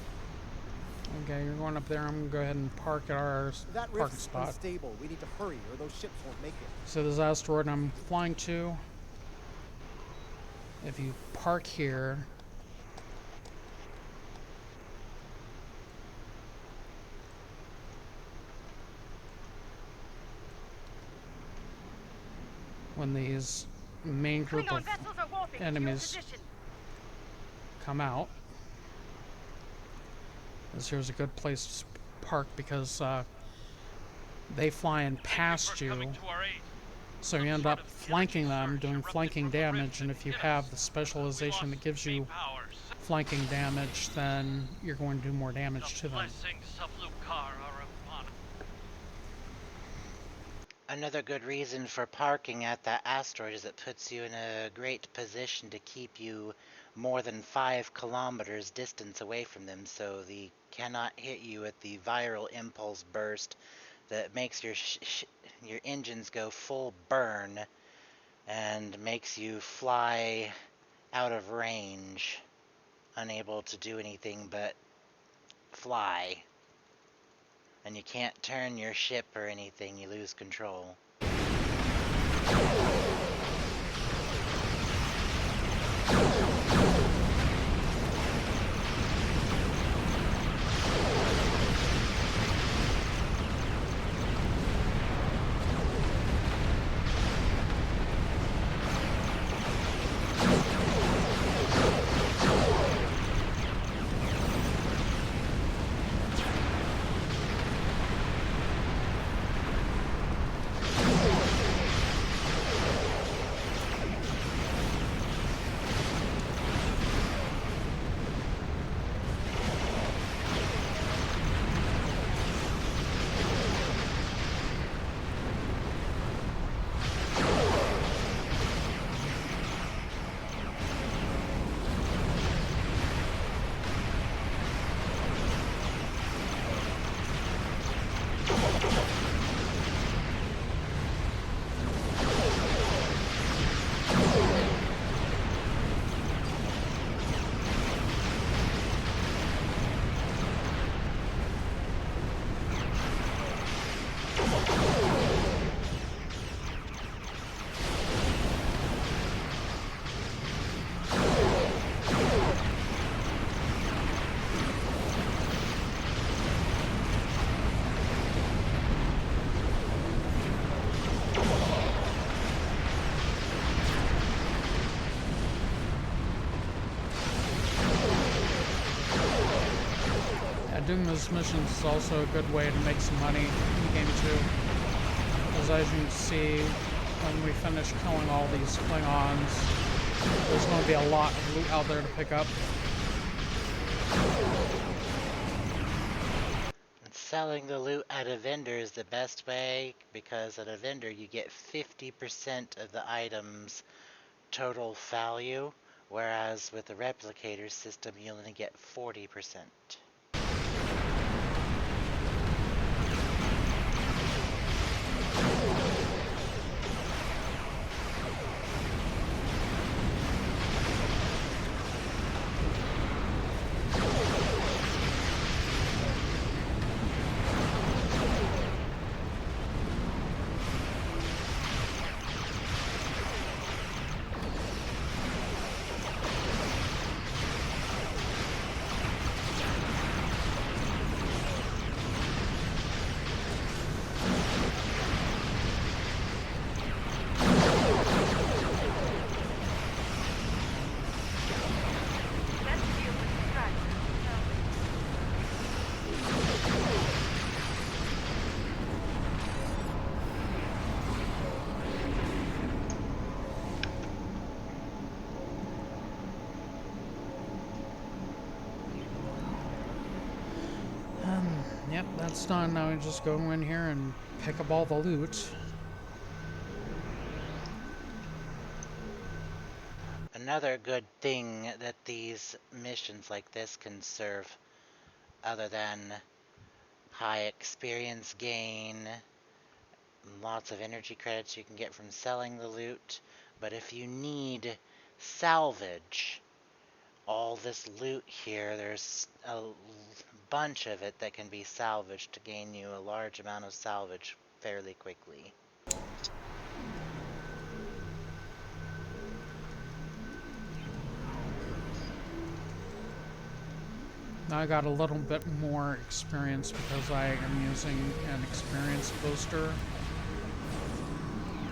Okay, you're going up there. I'm gonna go ahead and park at our That parking rift's spot. unstable. We need to hurry, or those ships won't make it. So this asteroid I'm flying to. If you park here, when these main group Klingon of vessels are warping to your enemies position. come out, this here's a good place to park because they fly in past you, so you end up flanking them, doing flanking damage, and if you have the specialization that gives you flanking damage, then you're going to do more damage to them. Another good reason for parking at that asteroid is it puts you in a great position to keep you more than 5 kilometers distance away from them, so they cannot hit you with the viral impulse burst that makes your engines go full burn and makes you fly out of range, unable to do anything but fly. And you can't turn your ship or anything, you lose control. Doing those missions is also a good way to make some money in the game too. Because as you can see, when we finish killing all these Klingons, there's going to be a lot of loot out there to pick up. Selling the loot at a vendor is the best way, because at a vendor you get 50% of the item's total value, whereas with the replicator system you only get 40%. Yep, that's done. Now we just go in here and pick up all the loot. Another good thing that these missions like this can serve, other than high experience gain, lots of energy credits you can get from selling the loot, but if you need salvage, all this loot here, there's a bunch of it that can be salvaged to gain you a large amount of salvage fairly quickly. Now I got a little bit more experience because I am using an experience booster.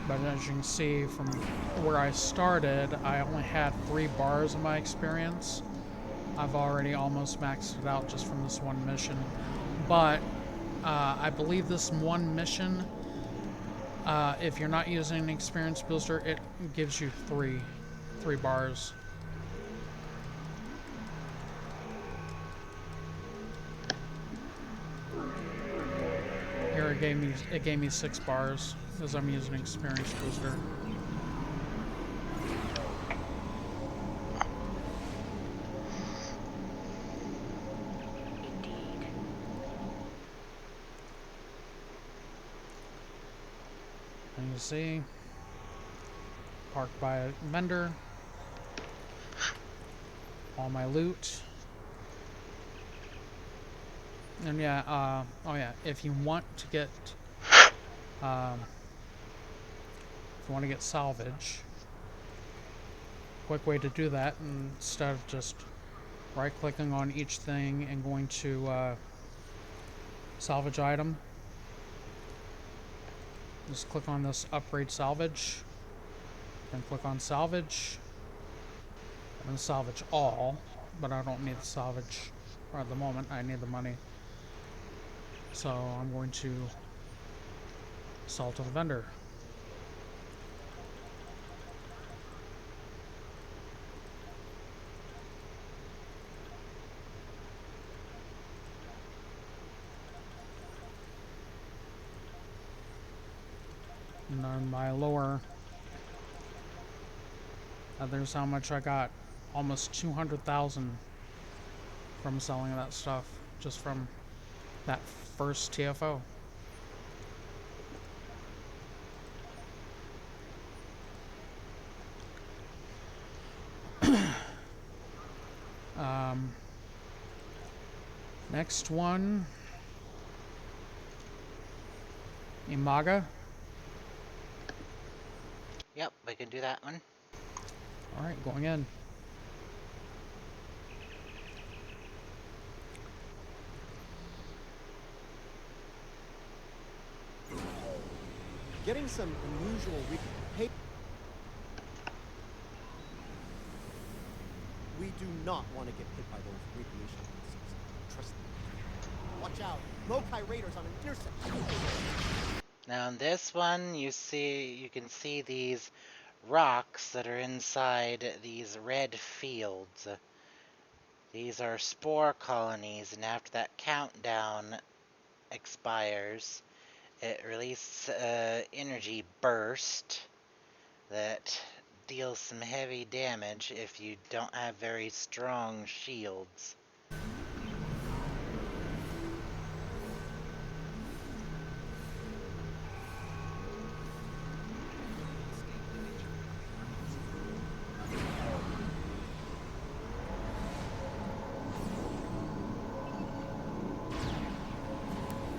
But as you can see from where I started, I only had 3 bars of my experience. I've already almost maxed it out just from this one mission. But I believe this one mission, if you're not using an experience booster, it gives you 3 bars. Here it gave me 6 bars because I'm using an experience booster. Indeed. And you see, parked by a vendor, all my loot. And yeah, oh yeah, if you want to get, salvage, quick way to do that, instead of just right-clicking on each thing and going to salvage item, just click on this upgrade salvage, then click on salvage, and then salvage all, but I don't need the salvage at the moment, I need the money. So I'm going to sell to the vendor. And on my lower, there's how much I got. Almost 200,000 from selling that stuff, just from that first TFO. Next one, Imaga. Yep, we can do that one. Alright, going in. Getting some unusual hey. We do not want to get hit by those radiation pulses. Trust me. Watch out. Mokai raiders on an intercept. Now in this one, you can see these rocks that are inside these red fields. These are spore colonies, and after that countdown expires, it releases energy burst that deals some heavy damage if you don't have very strong shields.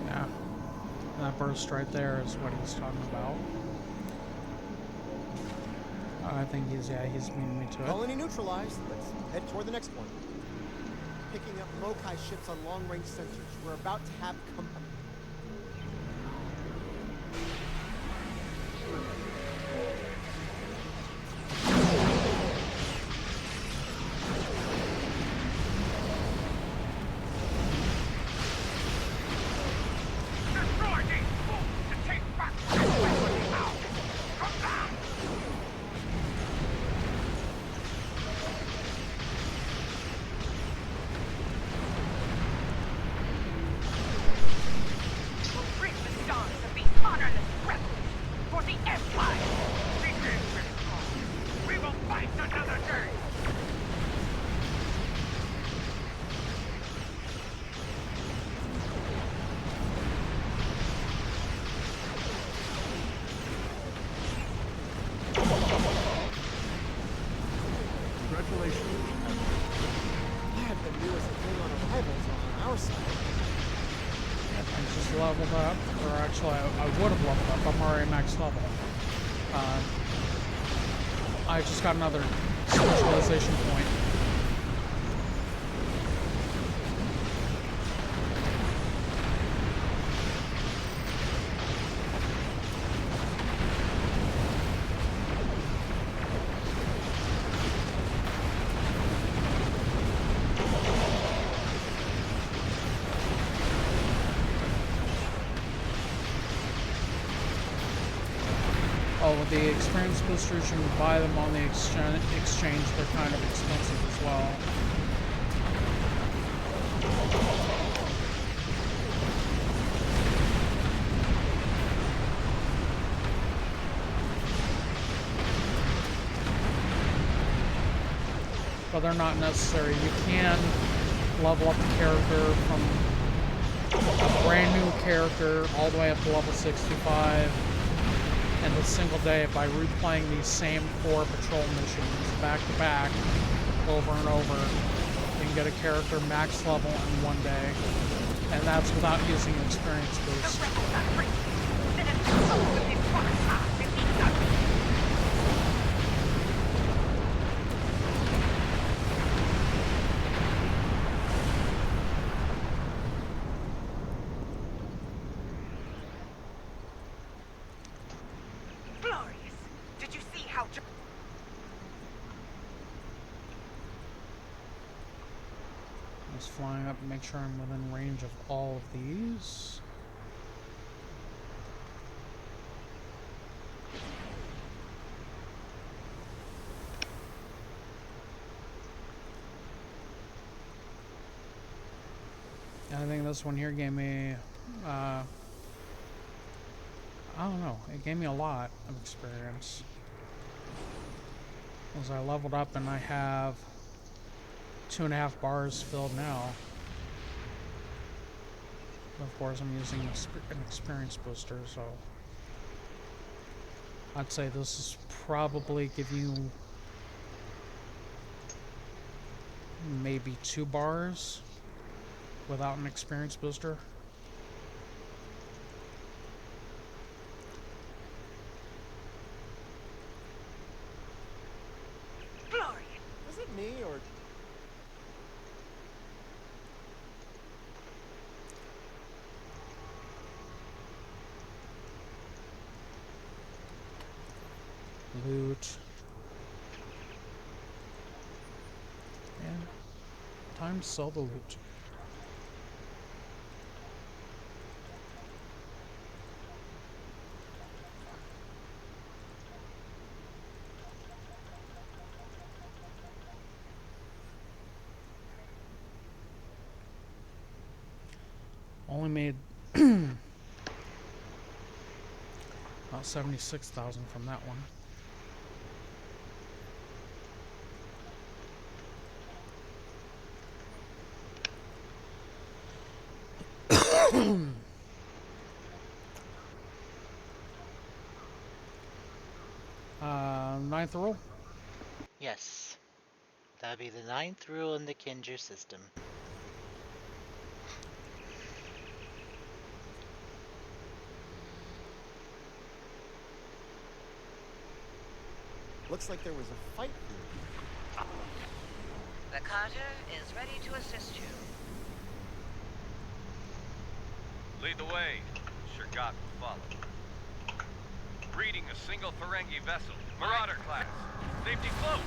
Yeah, that burst right there is what he's talking about. I think he's beating me to it. Colony neutralized. Let's head toward the next one. Picking up Mokai ships on long-range sensors. We're about to have company. leveled up, or actually I would have leveled up. I'm already max level. I just got another specialization point. Oh, the experience boosters, you can buy them on the exchange. They're kind of expensive as well. But they're not necessary. You can level up the character from a brand new character all the way up to level 65 in a single day by replaying these same 4 patrol missions back to back over and over. You can get a character max level in one day, and that's without using experience boost. Just flying up to make sure I'm within range of all of these. I think this one here gave me, I don't know, it gave me a lot of experience. As I leveled up and I have 2.5 bars filled now. Of course, I'm using an experience booster, so I'd say this is probably give you maybe 2 bars without an experience booster. Is it me or? Loot. And time to sell the loot. Only made about 76,000 from that one. Ninth rule? Yes. That'd be the 9th rule in the Kinju system. Looks like there was a fight here. The Carter is ready to assist you. Lead the way. Shurgat will follow. Reading a single Ferengi vessel. Marauder class. Safety close.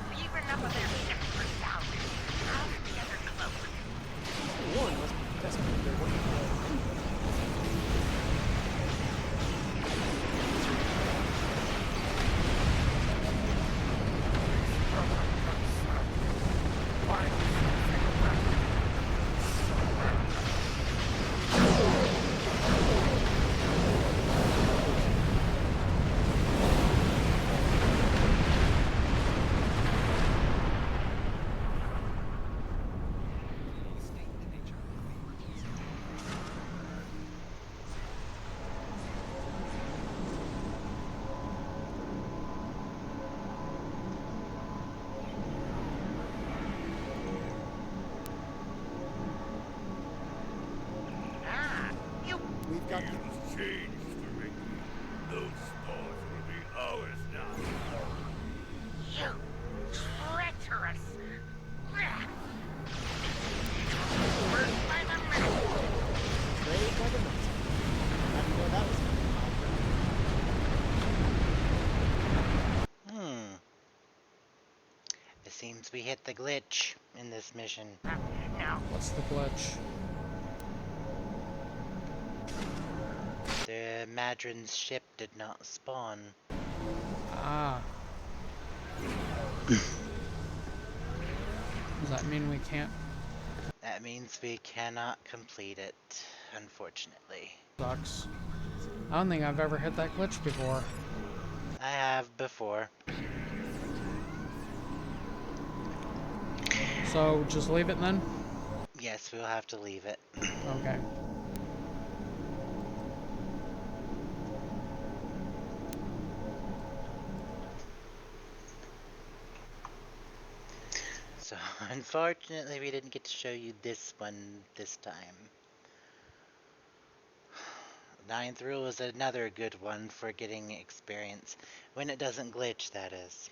We've enough of their ships for salvage. How's the other cloak? One must be desperate. They're working Jakya. It's changed, Ferengi. Those spores will be ours now. You treacherous! Blech. Burnt by the moon. Betrayed by the nuts. I didn't know that was coming, my friend. It seems we hit the glitch in this mission. No. What's the glitch? The Madron's ship did not spawn. Ah. Does that mean we can't? That means we cannot complete it, unfortunately. Sucks. I don't think I've ever hit that glitch before. I have before. So just leave it then? Yes, we'll have to leave it. Okay. So, unfortunately, we didn't get to show you this one this time. Ninth rule is another good one for getting experience. When it doesn't glitch, that is.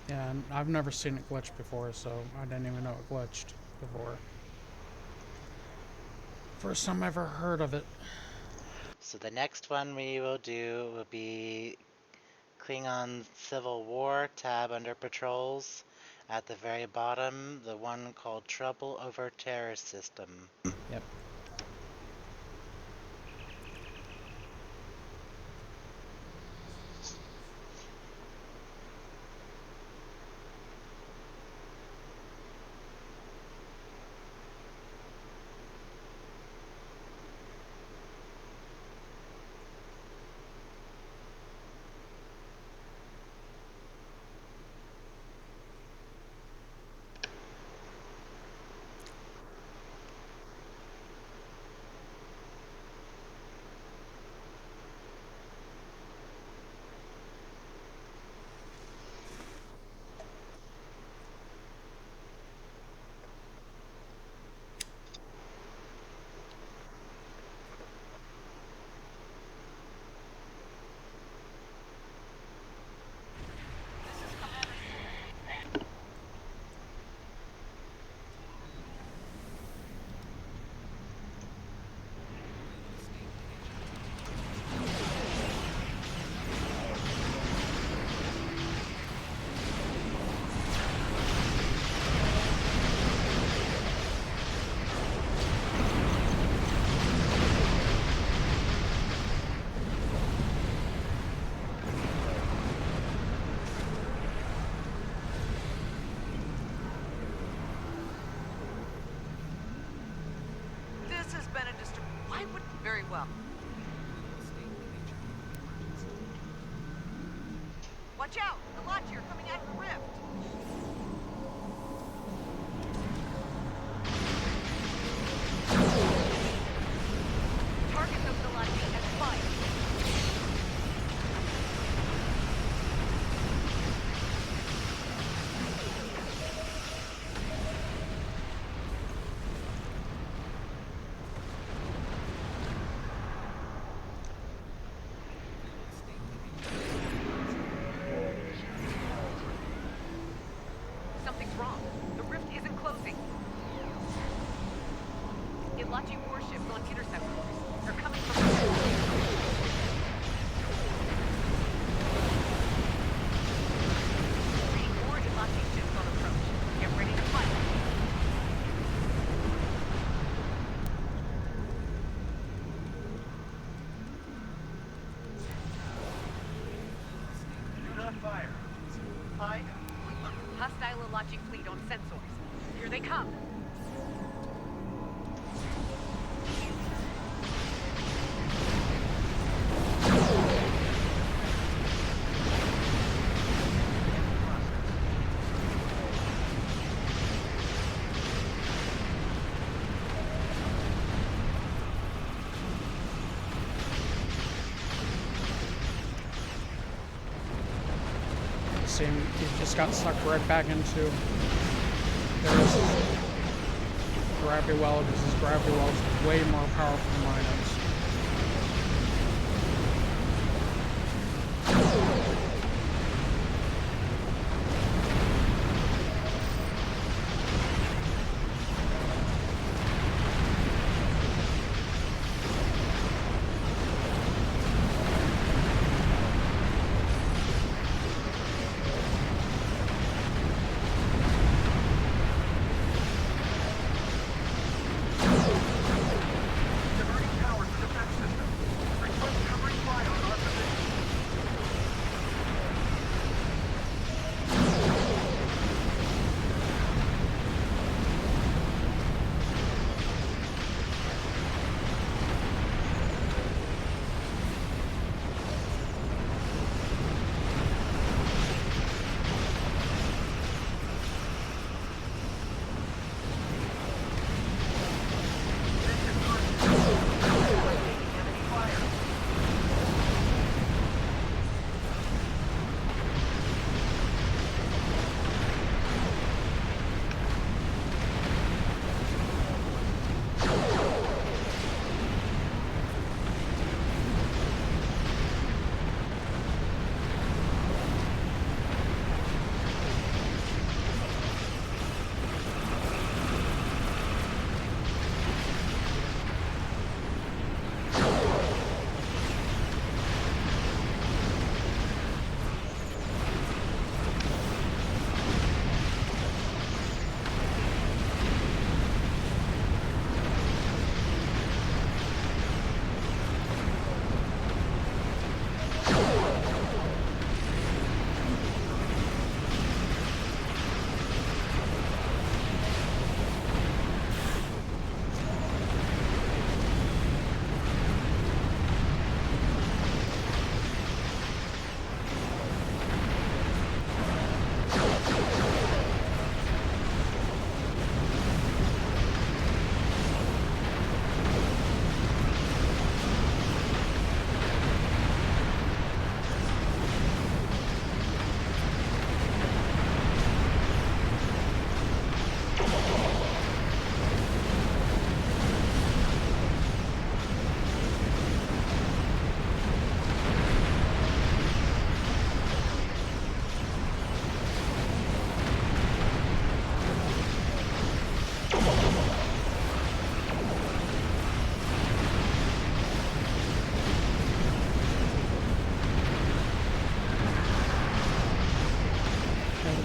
Yeah, and I've never seen it glitch before, so I didn't even know it glitched before. First time I ever heard of it. So the next one we will do will be Klingon Civil War tab under patrols. At the very bottom, the one called Trouble Over Terror System. Yep. This has been a Why would very well. Watch out! The Lodge are coming out of the rift! Target those Galactic as fire. Something's wrong. The rift isn't closing. Ilachi warships on intercept course. They're coming from the Seeing more Ilachi ships on approach. Get ready to fight. Do not fire. Hi. Hostile Ilachi fleet on sensors. Here they come. See, he just got sucked right back into there's gravity well, because his gravity well is way more powerful than mine is.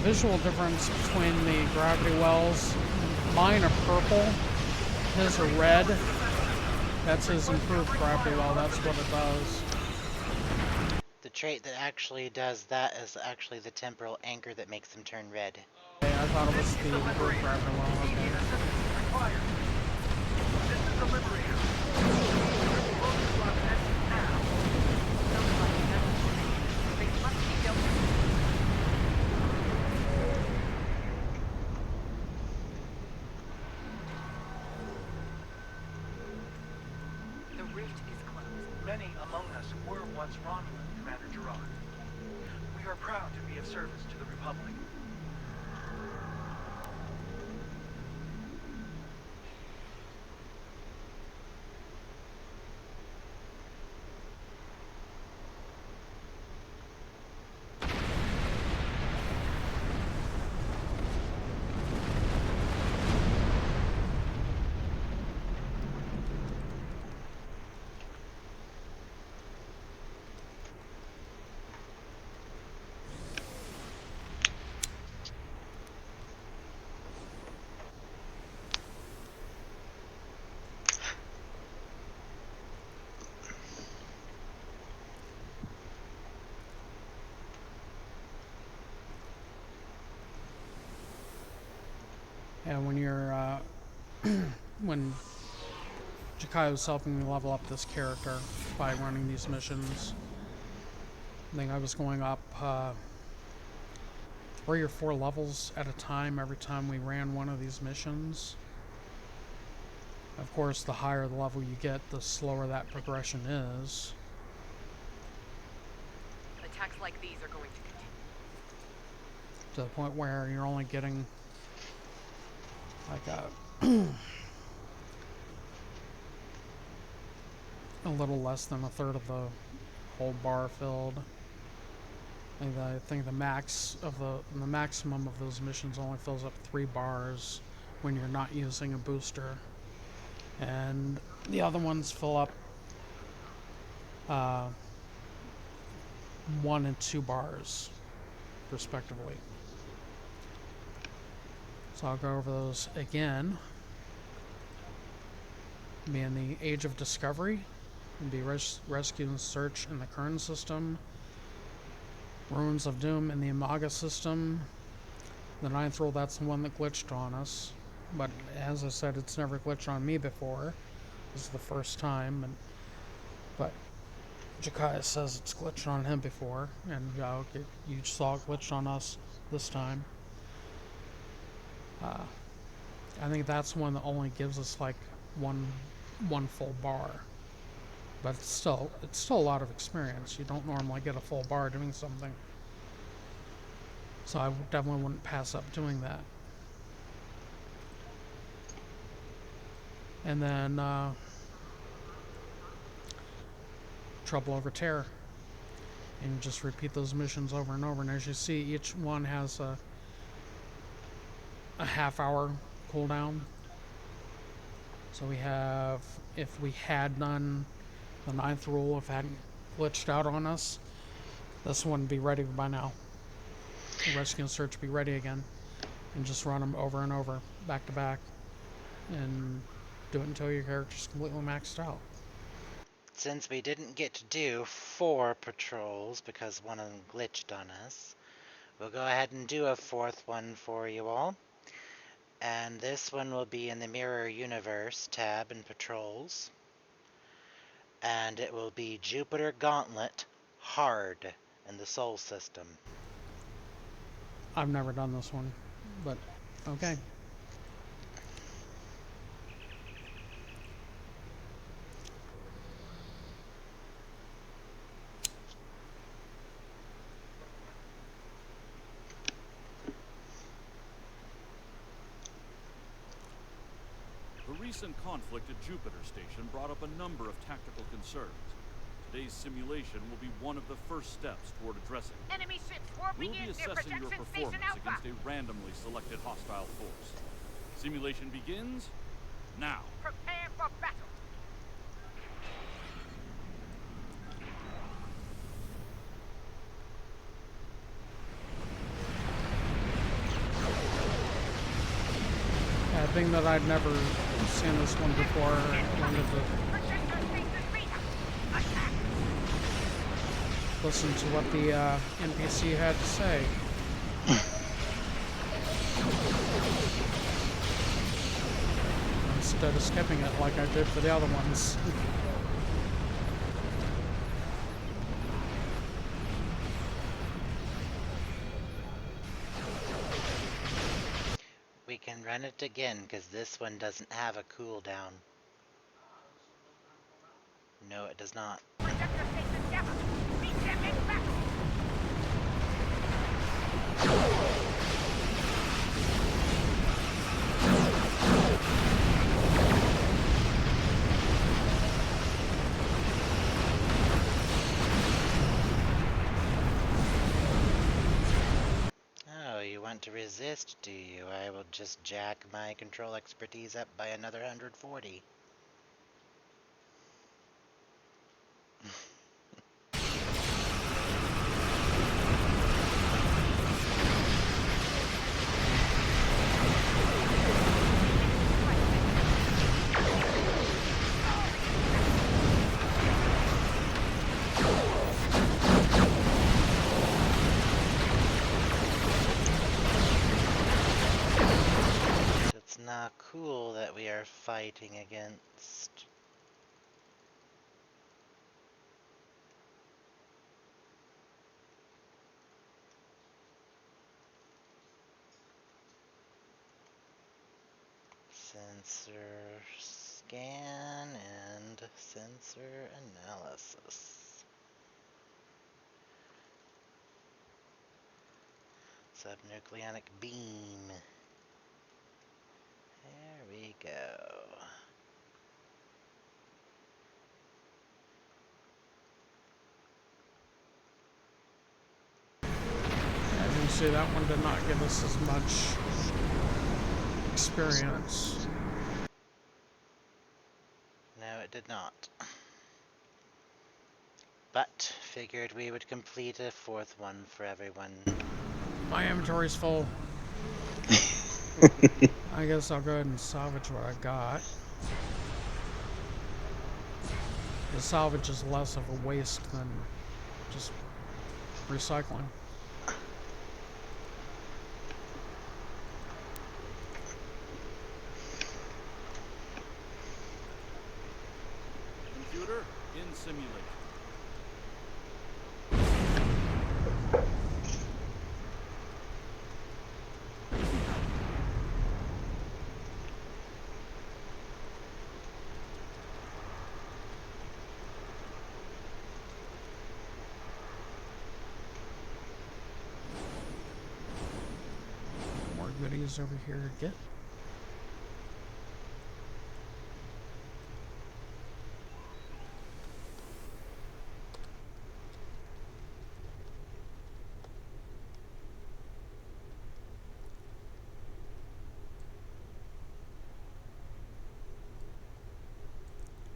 visual difference between the gravity wells. Mine are purple, his are red. That's his improved gravity well, that's what it does. The trait that actually does that is actually the temporal anchor that makes them turn red. Okay, I thought it was the improved gravity well, okay. Required. This is the Liberator. Focus on this now. Sounds like that's they must be dealt with. The rift is closed. Many among us were once Romulan, Commander Gerard. We are proud to be of service to the Republic. And when you're, when Jakya was helping me level up this character by running these missions, I think I was going up 3 or 4 levels at a time every time we ran one of these missions. Of course, the higher the level you get, the slower that progression is. Attacks like these are going to continue. To the point where you're only getting like a little less than a third of the whole bar filled. I think the maximum of those missions only fills up 3 bars when you're not using a booster, and the other ones fill up 1 and 2 bars respectively. So I'll go over those again. Be in the Age of Discovery, and be rescue and search in the Kern system, Ruins of Doom in the Imaga system. The 9th rule, that's the one that glitched on us, but as I said, it's never glitched on me before. This is the first time, but Jakya says it's glitched on him before, and yeah, okay, you saw it glitched on us this time. I think that's one that only gives us like one full bar, but it's still a lot of experience. You don't normally get a full bar doing something, so I definitely wouldn't pass up doing that. And then Trouble Over Terror, and just repeat those missions over and over. And as you see, each one has a half-hour cooldown. So we have, if we had done the 9th rule, if it hadn't glitched out on us, this one would be ready by now. The rescue and search be ready again, and just run them over and over, back to back, and do it until your character's completely maxed out. Since we didn't get to do 4 patrols because one of them glitched on us, we'll go ahead and do a 4th one for you all. And this one will be in the Mirror Universe tab in Patrols. And it will be Jupiter Gauntlet Hard in the Sol system. I've never done this one, but okay. The recent conflict at Jupiter Station brought up a number of tactical concerns. Today's simulation will be one of the first steps toward addressing them. Enemy ships warping We'll be in near assessing your projection station performance Alpha. against a randomly selected hostile force. Simulation begins now. Prepare for battle. thing that I'd never seen this one before. I wanted to listen to what the NPC had to say. Instead of skipping it like I did for the other ones. We can run it again, because this one doesn't have a cooldown. No, it does not. Oh, you want to resist, do you? I will just jack my control expertise up by another 140. It's not cool that we are fighting against. Sensor scan and sensor analysis. Subnucleonic beam. There we go. As you can see, that one did not give us as much experience. No, it did not. But figured we would complete a fourth one for everyone. My inventory's full. I guess I'll go ahead and salvage what I got. The salvage is less of a waste than just recycling. Computer, in simulation. More goodies over here to get.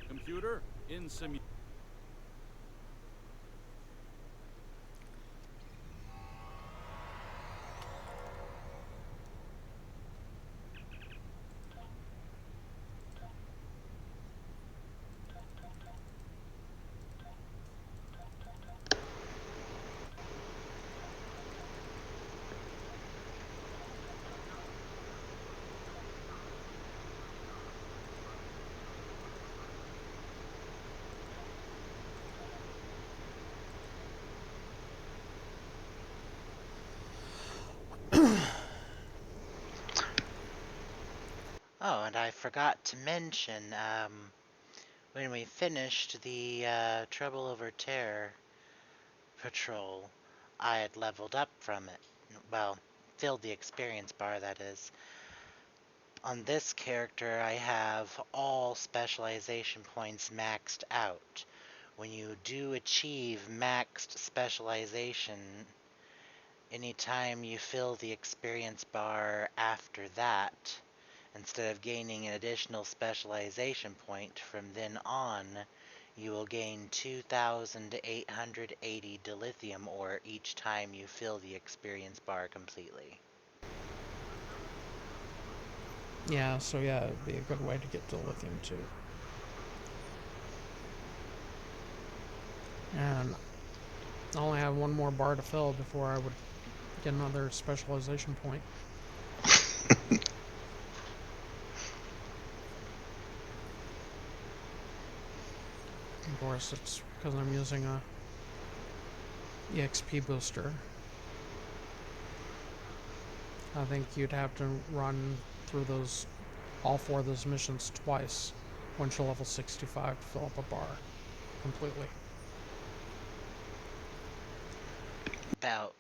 Computer, in simulation. Oh, and I forgot to mention, when we finished the Trouble Over Terror patrol, I had leveled up from it. Well, filled the experience bar, that is. On this character, I have all specialization points maxed out. When you do achieve maxed specialization, anytime you fill the experience bar after that, instead of gaining an additional specialization point from then on, you will gain 2,880 dilithium ore each time you fill the experience bar completely. Yeah, so yeah, it'd be a good way to get to lithium too. And I only have one more bar to fill before I would get another specialization point. Of course, it's because I'm using a EXP booster. I think you'd have to run through all 4 of those missions twice once you're level 65 to fill up a bar completely. About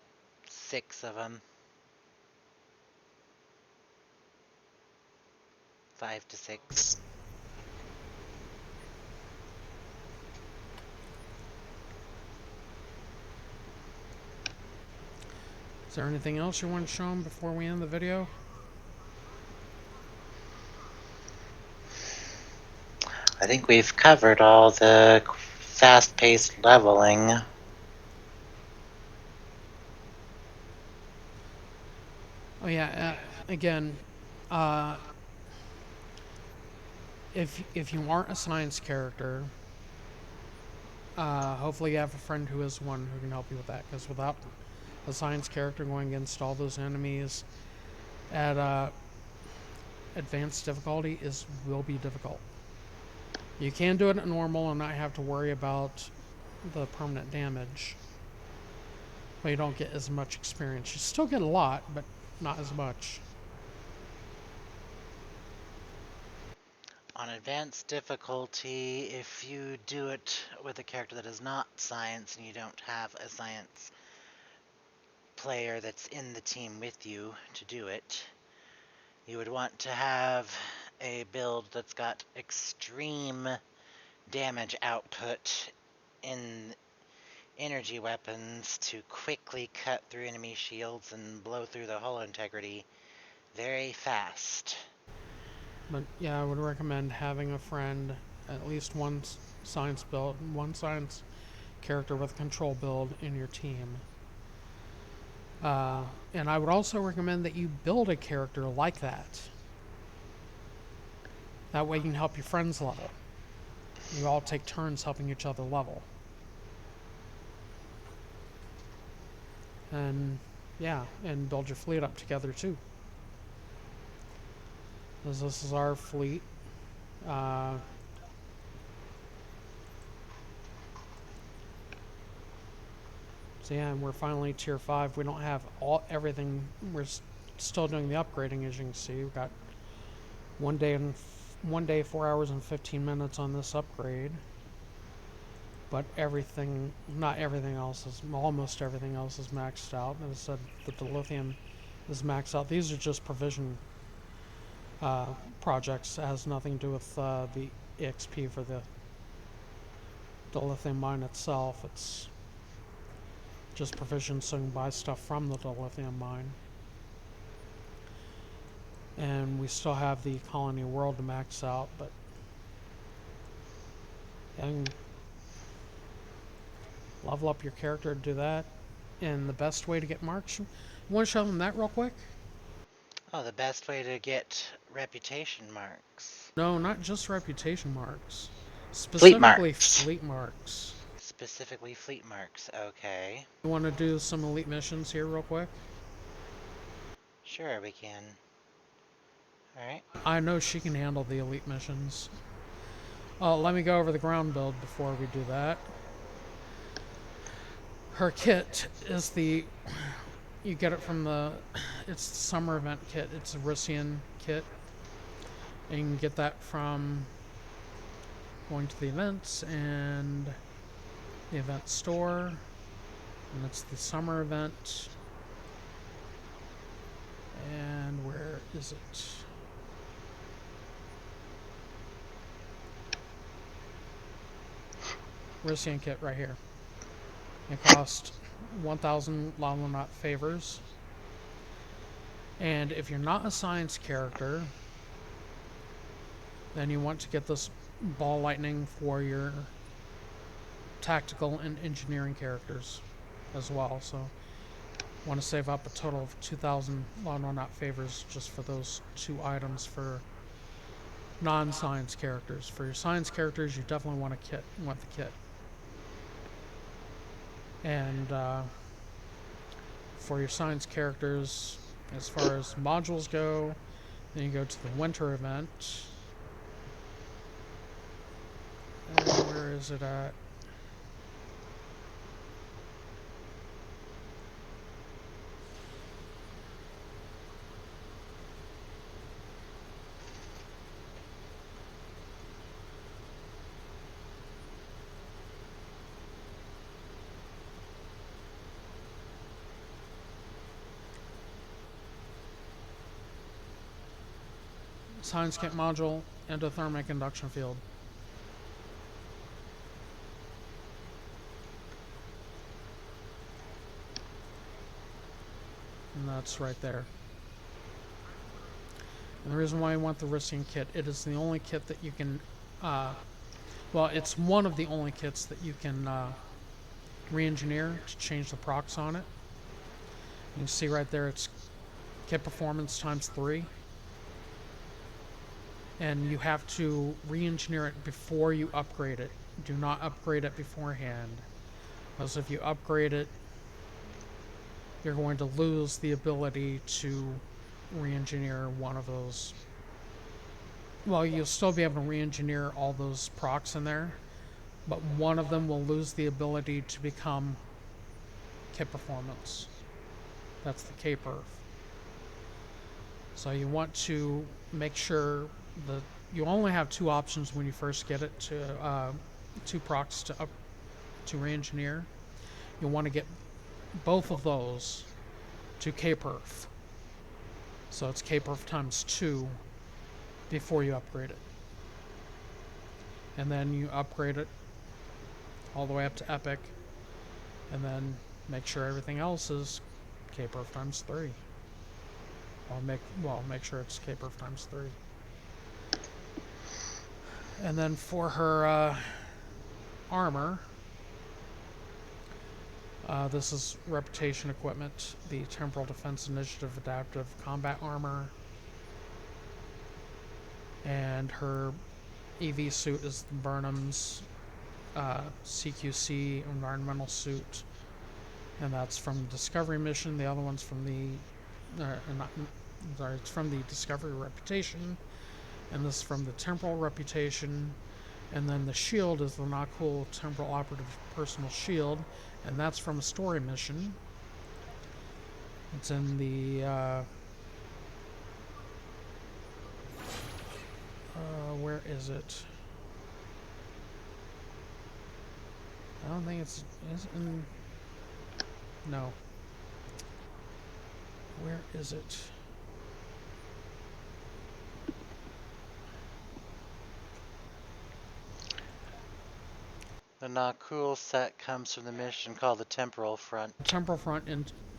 6 of them. 5 to 6. Is there anything else you want to show them before we end the video? I think we've covered all the fast-paced leveling. Oh yeah, again, if you aren't a science character, hopefully you have a friend who is one who can help you with that. Because without a science character going against all those enemies at advanced difficulty will be difficult. You can do it at normal and not have to worry about the permanent damage, but you don't get as much experience. You still get a lot, but not as much. On advanced difficulty, if you do it with a character that is not science and you don't have a science player that's in the team with you to do it, you would want to have a build that's got extreme damage output in energy weapons to quickly cut through enemy shields and blow through the hull integrity very fast. But yeah, I would recommend having a friend, at least one science character with a control build in your team. And I would also recommend that you build a character like that. That way you can help your friends level. You all take turns helping each other level. And yeah, and build your fleet up together too. As this is our fleet. So yeah, and we're finally tier 5. We don't have everything. We're still doing the upgrading, as you can see. We've got 1 day, 4 hours and 15 minutes on this upgrade. But not everything else almost everything else is maxed out. As I said, that the lithium is maxed out. These are just provision projects. It has nothing to do with the EXP for the lithium mine itself. It's just provisions so you can buy stuff from the lithium mine. And we still have the colony world to max out, but and level up your character to do that. And the best way to get marks, you want to show them that real quick? Oh, the best way to get reputation marks. No, not just reputation marks. Fleet Specifically marks. fleet marks. Specifically fleet marks, okay. You want to do some elite missions here real quick? Sure, we can. Alright. I know she can handle the elite missions. Let me go over the ground build before we do that. Her kit is you get it from it's the summer event kit. It's a Russian kit. And you can get that from going to the events and the event store. And it's the summer event. And where is it? Russian kit right here. It costs 1,000 lava knot favors. And if you're not a science character, then you want to get this ball lightning for your tactical and engineering characters as well. So Want to save up a total of 2,000, well, no, not favors, just for those 2 items for non-science characters. For your science characters, you definitely want the kit. And for your science characters, as far as modules go, then you go to the winter event. And where is it at? Science kit module, endothermic induction field. And that's right there. And the reason why I want the Ristian kit, it is the only kit that you can, well, it's one of the only kits that you can re-engineer to change the procs on it. You can see right there, it's kit performance times 3. And you have to re-engineer it before you upgrade it. Do not upgrade it beforehand. Because if you upgrade it, you're going to lose the ability to re-engineer one of those. Well, you'll still be able to re-engineer all those procs in there, but one of them will lose the ability to become kit performance. That's the K-perf. So you want to make sure that you only have 2 options when you first get it to 2 procs to re-engineer. You want to get both of those to K-perf. So it's K-perf times 2 before you upgrade it. And then you upgrade it all the way up to epic, and then make sure everything else is K-perf times 3. Make sure it's K-perf times 3. And then for her armor, this is reputation equipment, the Temporal Defense Initiative Adaptive Combat Armor. And her EV suit is Burnham's CQC environmental suit. And that's from the Discovery mission. The other one's from the, it's from the Discovery Reputation. And this is from the Temporal Reputation. And then the shield is the not cool Temporal Operative Personal Shield. And that's from a story mission. It's in the, where is it? I don't think it's in, no. Where is it? The not cool set comes from the mission called the Temporal Front. Temporal Front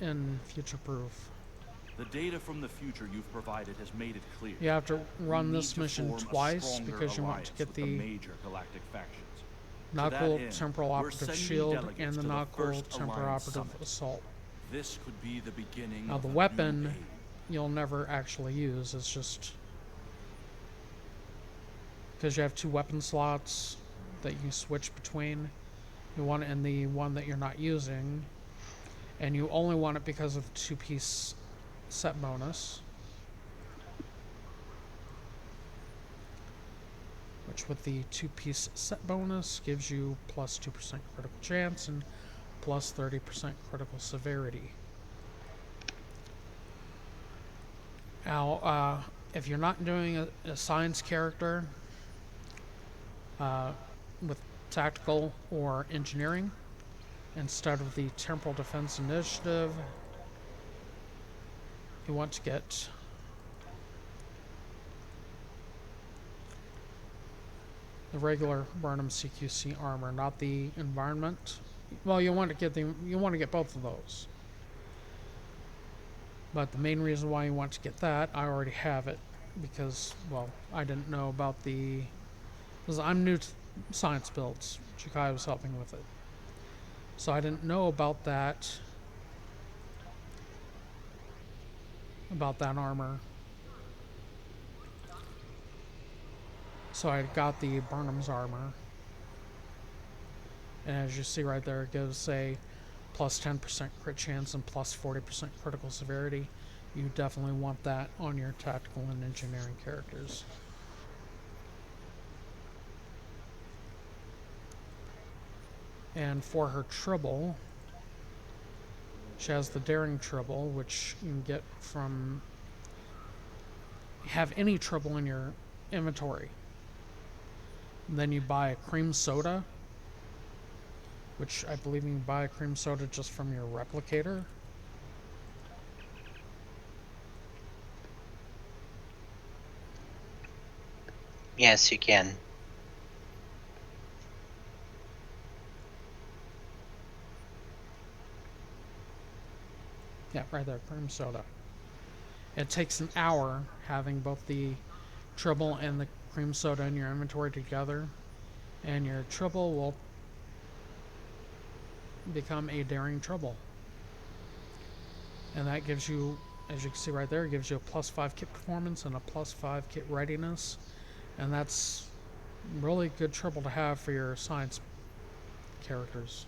in Future Proof. The data from the future you've provided has made it clear. You have to run We this need to mission form a twice stronger because you want to alliance get with the major galactic factions. not that cool end, Temporal we're Operative sending Shield delegates and the to the not cool first Temporal Alliance Operative Summit. Assault. This could be the beginning Now of the a weapon new age. you'll never actually use. It's just because you have 2 weapon slots that you switch between. You want it in the one that you're not using, and you only want it because of the 2-piece set bonus, which with the 2-piece set bonus gives you plus 2% critical chance and plus 30% critical severity. Now, if you're not doing a science character with tactical or engineering instead of the Temporal Defense Initiative, you want to get the regular Burnham CQC armor, not the environment. Well, you want to get both of those. But the main reason why you want to get that, I already have it because, well, I didn't know about because I'm new to science builds. Jakya was helping with it. So I didn't know about that about that armor. So I got the Burnham's armor. And as you see right there, it gives a plus 10% crit chance and plus 40% critical severity. You definitely want that on your tactical and engineering characters. And for her tribble, she has the daring tribble, which you can get from have any tribble in your inventory. And then you buy a cream soda, which I believe you can buy a cream soda just from your replicator. Yes, you can. Yeah, right there, cream soda. It takes an hour having both the tribble and the cream soda in your inventory together, and your tribble will become a daring tribble. And that gives you, as you can see right there, it gives you a plus 5 kit performance and a plus 5 kit readiness. And that's really good tribble to have for your science characters.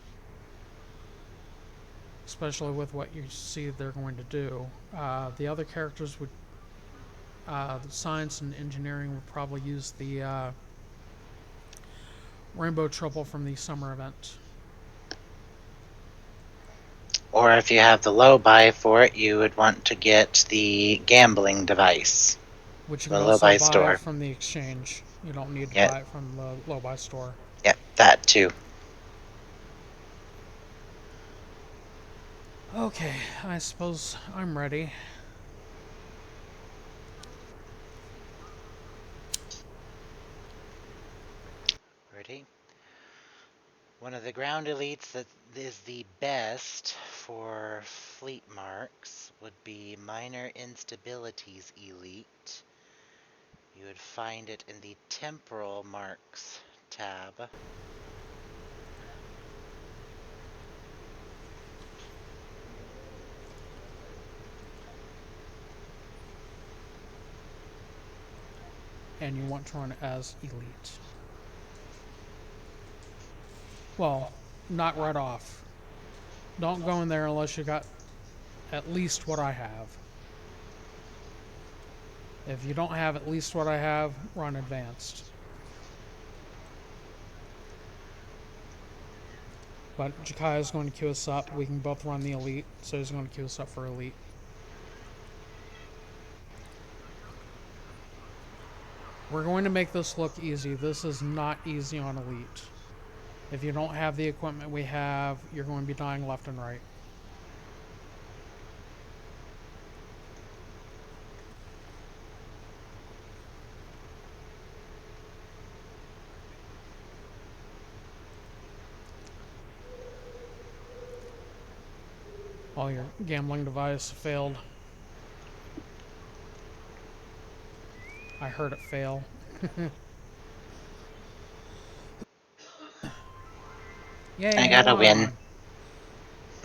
Especially with what you see they're going to do. The other characters would, the science and engineering would probably use the rainbow tribble from the summer event. Or if you have the low buy for it, you would want to get the gambling device. Which you The can low also buy buy store. from the exchange. You don't need to Yep. buy it from the low buy store. Yep, that too. Okay, I suppose I'm ready. Ready? One of the ground elites that is the best for fleet marks would be Minor Instabilities Elite. You would find it in the Temporal Marks tab. And you want to run as elite. Well, not right off. Don't go in there unless you got at least what I have. If you don't have at least what I have, run advanced. But Jakya is going to queue us up. We can both run the elite, so he's going to queue us up for elite. We're going to make this look easy. This is not easy on elite. If you don't have the equipment we have, you're going to be dying left and right. All your gambling device failed. I heard it fail. Yay, I got a win.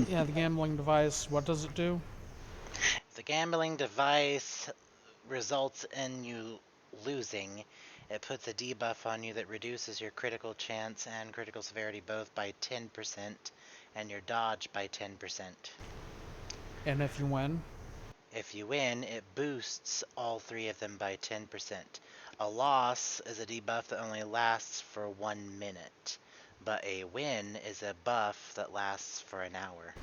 Yeah, the gambling device, what does it do? If the gambling device results in you losing, it puts a debuff on you that reduces your critical chance and critical severity both by 10% and your dodge by 10%. And if you win? If you win, it boosts all three of them by 10%. A loss is a debuff that only lasts for 1 minute, but a win is a buff that lasts for an hour.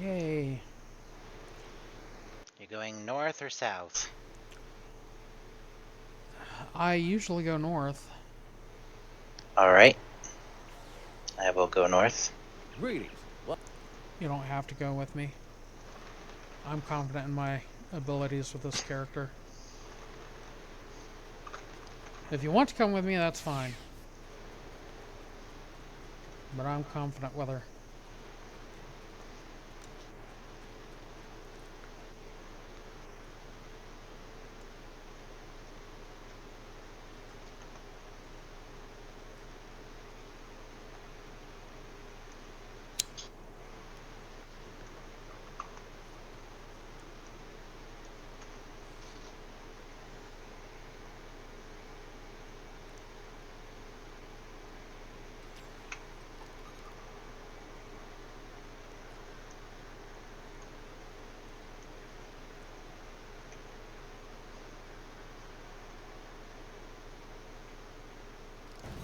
Yay. You're going north or south? I usually go north. Alright. I will go north. Greetings. What? You don't have to go with me. I'm confident in my abilities with this character. If you want to come with me, that's fine. But I'm confident with her.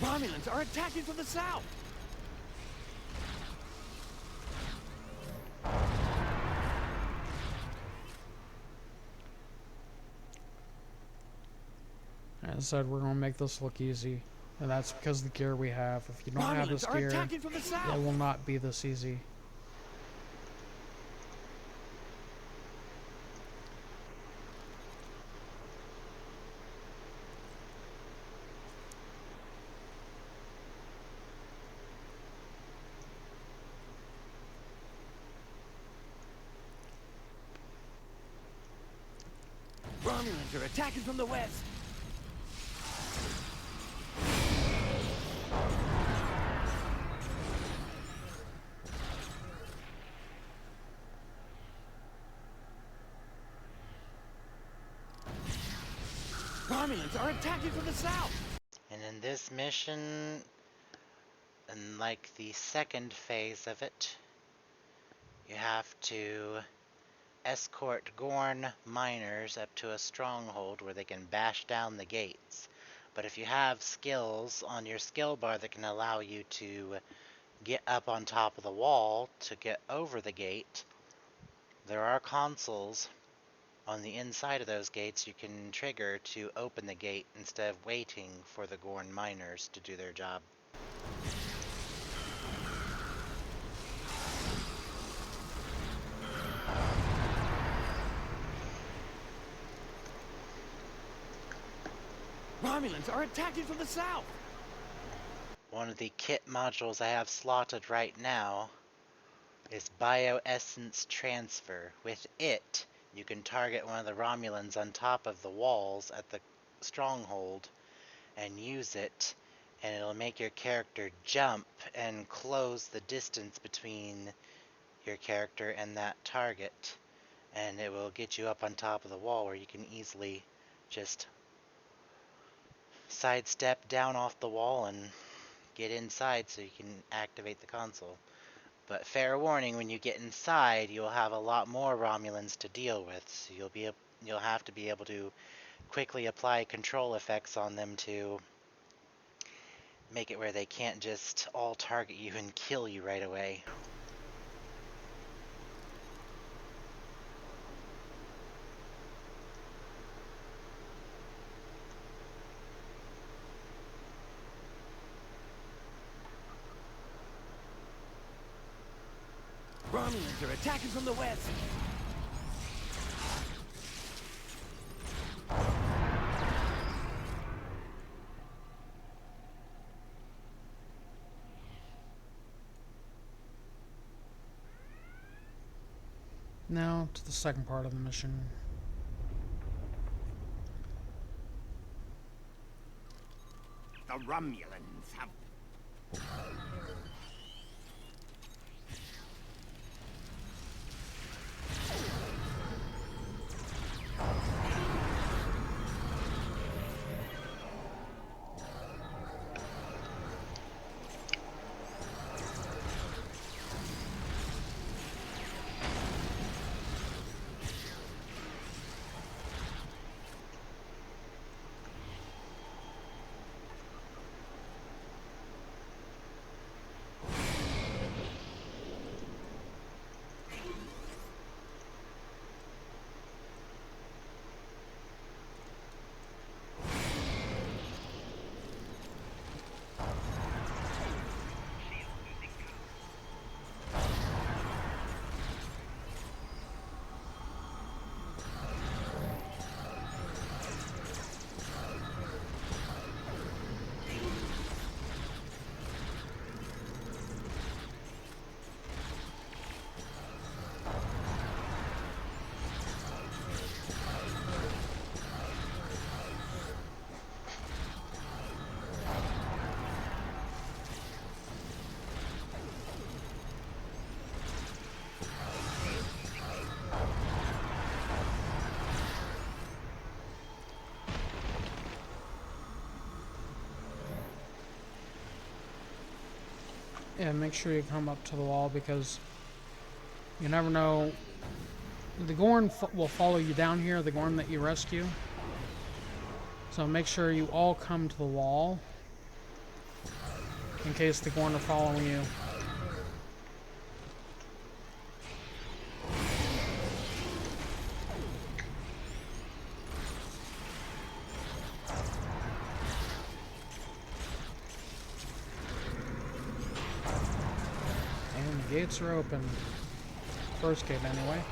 Romulans are attacking from the south! As I said, we're gonna make this look easy. And that's because of the gear we have. If you don't have this Romulans are gear, attacking from the south! it will not be this easy. Romulans are attacking from the west! Romulans are attacking from the south! And in this mission, unlike the second phase of it, you have to escort Gorn miners up to a stronghold where they can bash down the gates. But if you have skills on your skill bar that can allow you to get up on top of the wall to get over the gate, there are consoles on the inside of those gates you can trigger to open the gate instead of waiting for the Gorn miners to do their job. Romulans are attacking from the south! One of the kit modules I have slotted right now is Bioessence Transfer. With it, you can target one of the Romulans on top of the walls at the stronghold and use it, and it'll make your character jump and close the distance between your character and that target. And it will get you up on top of the wall where you can easily just sidestep down off the wall and get inside so you can activate the console. But fair warning, when you get inside, you'll have a lot more Romulans to deal with, so you'll have to be able to quickly apply control effects on them to make it where they can't just all target you and kill you right away. Romulans are attacking from the west! Now to the second part of the mission. The Romulans have... Yeah, make sure you come up to the wall because you never know. The Gorn will follow you down here, the Gorn that you rescue. So make sure you all come to the wall in case the Gorn are following you. And the gates are open. First gate, anyway.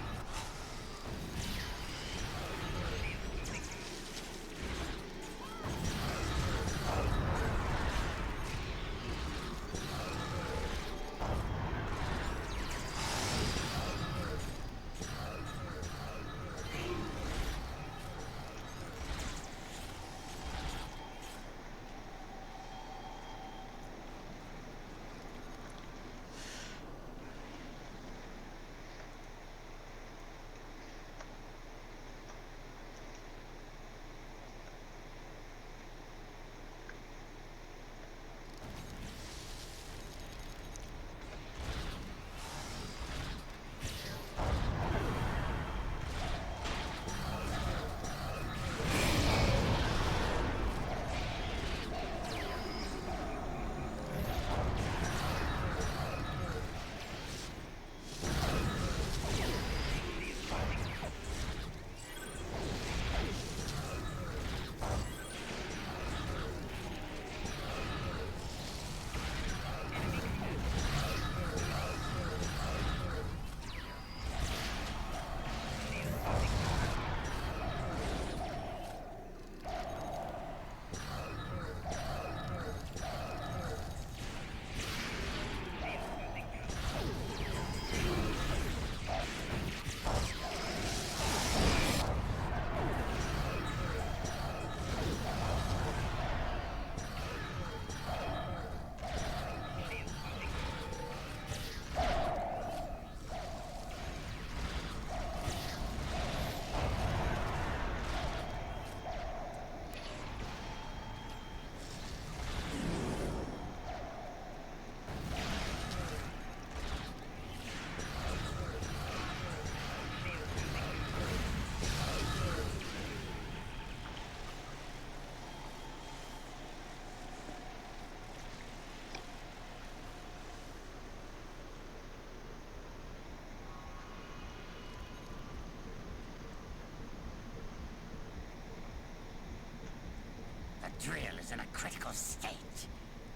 The drill is in a critical state,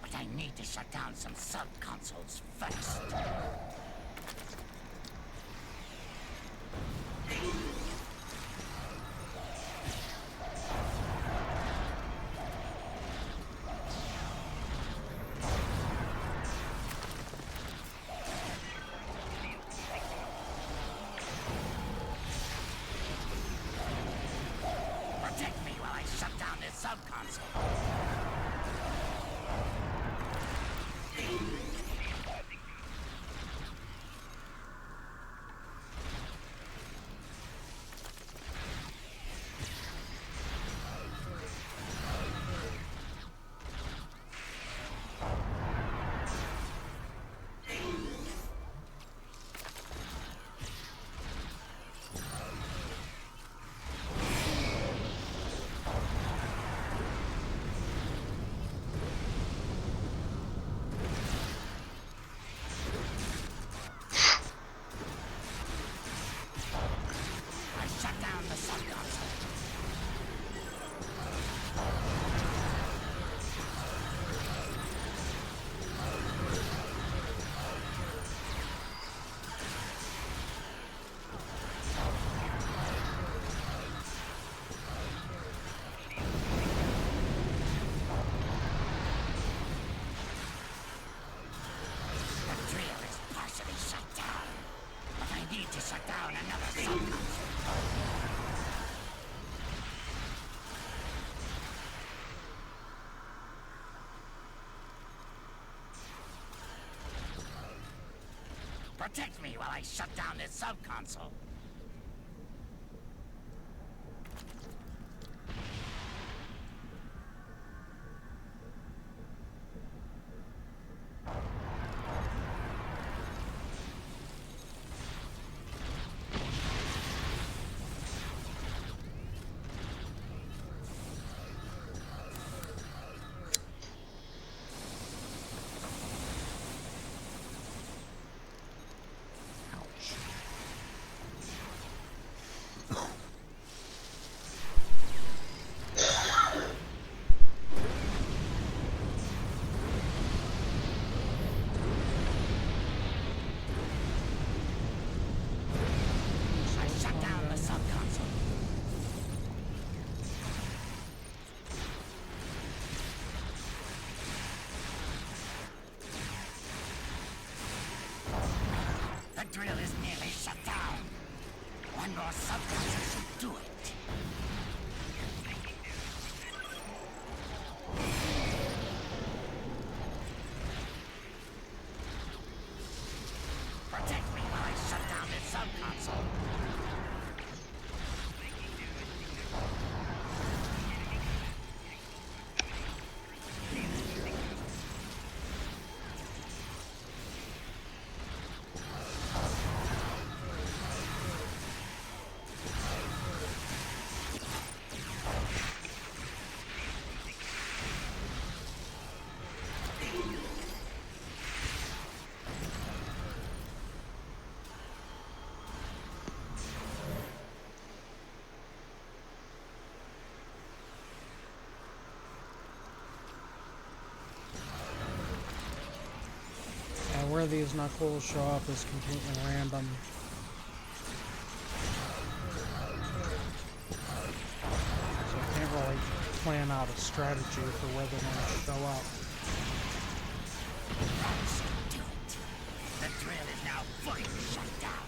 but I need to shut down some sub-consoles first. Protect me while I shut down this sub-console. I shut down the sub-console. The drill is partially shut down, but I need to shut down another sub-console. Protect me while I shut down this sub-console. and our subconscious should do it. Protect me while I shut down this subconsole. Where these knuckles show up is completely random. So I can't really plan out a strategy for where they're going to show up. Do it. The drill is now fully shut down.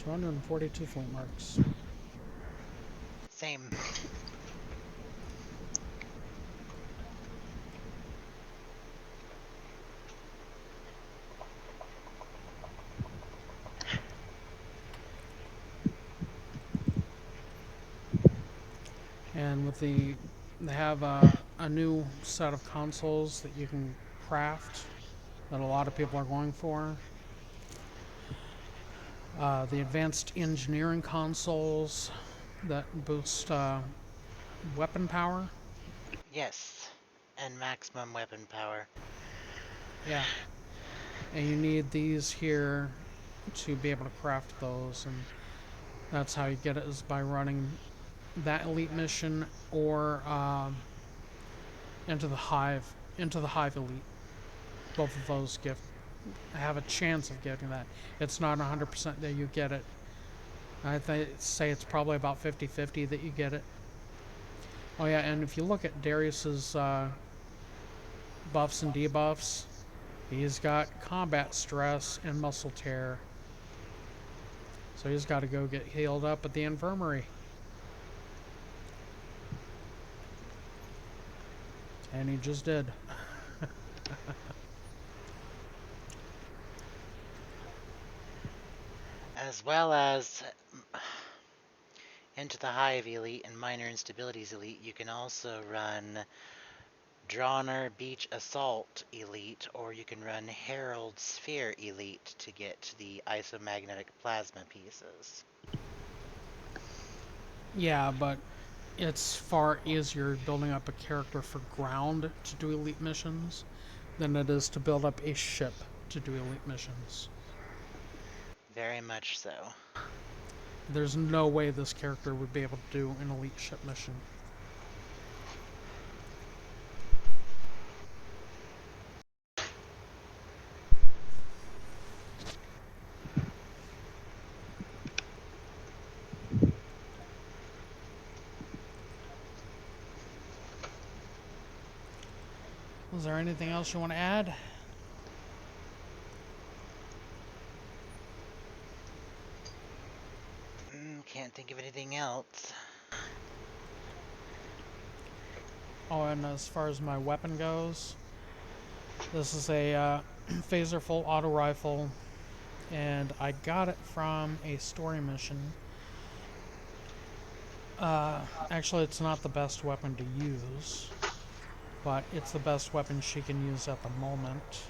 $242 fleet marks. Same. And with they have a new set of consoles that you can craft that a lot of people are going for. The advanced engineering consoles that boost weapon power. Yes. And maximum weapon power. Yeah. And you need these here to be able to craft those, and that's how you get it, is by running that elite mission or into the hive elite. Both of those have a chance of getting that. It's not 100% that you get it. I say it's probably about 50-50 that you get it. Oh yeah, and if you look at Darius's buffs and debuffs, he's got combat stress and muscle tear. So he's got to go get healed up at the infirmary. And he just did. As well as into the Hive Elite and Minor Instabilities Elite, you can also run Drauner Beach Assault Elite, or you can run Herald Sphere Elite to get the isomagnetic plasma pieces. Yeah, but it's far easier building up a character for ground to do elite missions than it is to build up a ship to do elite missions. Very much so. There's no way this character would be able to do an elite ship mission. Was there anything else you want to add? Can't think of anything else. Oh, and as far as my weapon goes, this is a phaser full auto rifle, and I got it from a story mission. Actually, it's not the best weapon to use, but it's the best weapon she can use at the moment.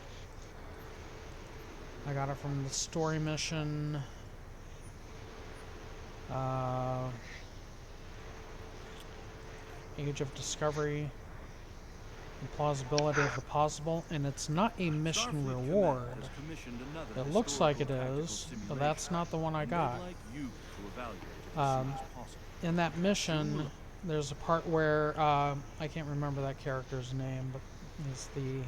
I got it from the story mission. Age of Discovery. The plausibility of the possible, and it's not a mission Starfleet reward. Command has commissioned another It looks like it historical tactical is, but simulation, that's not the one I and they'd got. like you to evaluate it as soon as possible. In that mission, there's a part where I can't remember that character's name, but it's the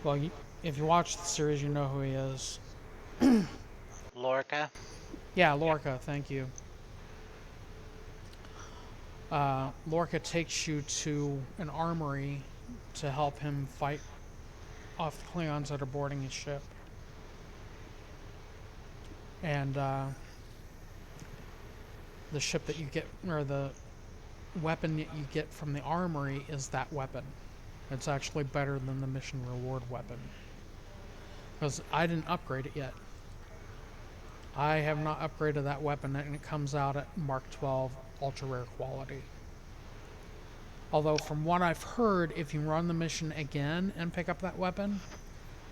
well, if you watch the series, you know who he is. Lorca? Yeah, Lorca. Thank you. Lorca takes you to an armory to help him fight off the Klingons that are boarding his ship. And the ship that you get, or the weapon that you get from the armory is that weapon. It's actually better than the mission reward weapon. Because I didn't upgrade it yet. I have not upgraded that weapon, and it comes out at Mark 12 ultra rare quality. Although from what I've heard, if you run the mission again and pick up that weapon,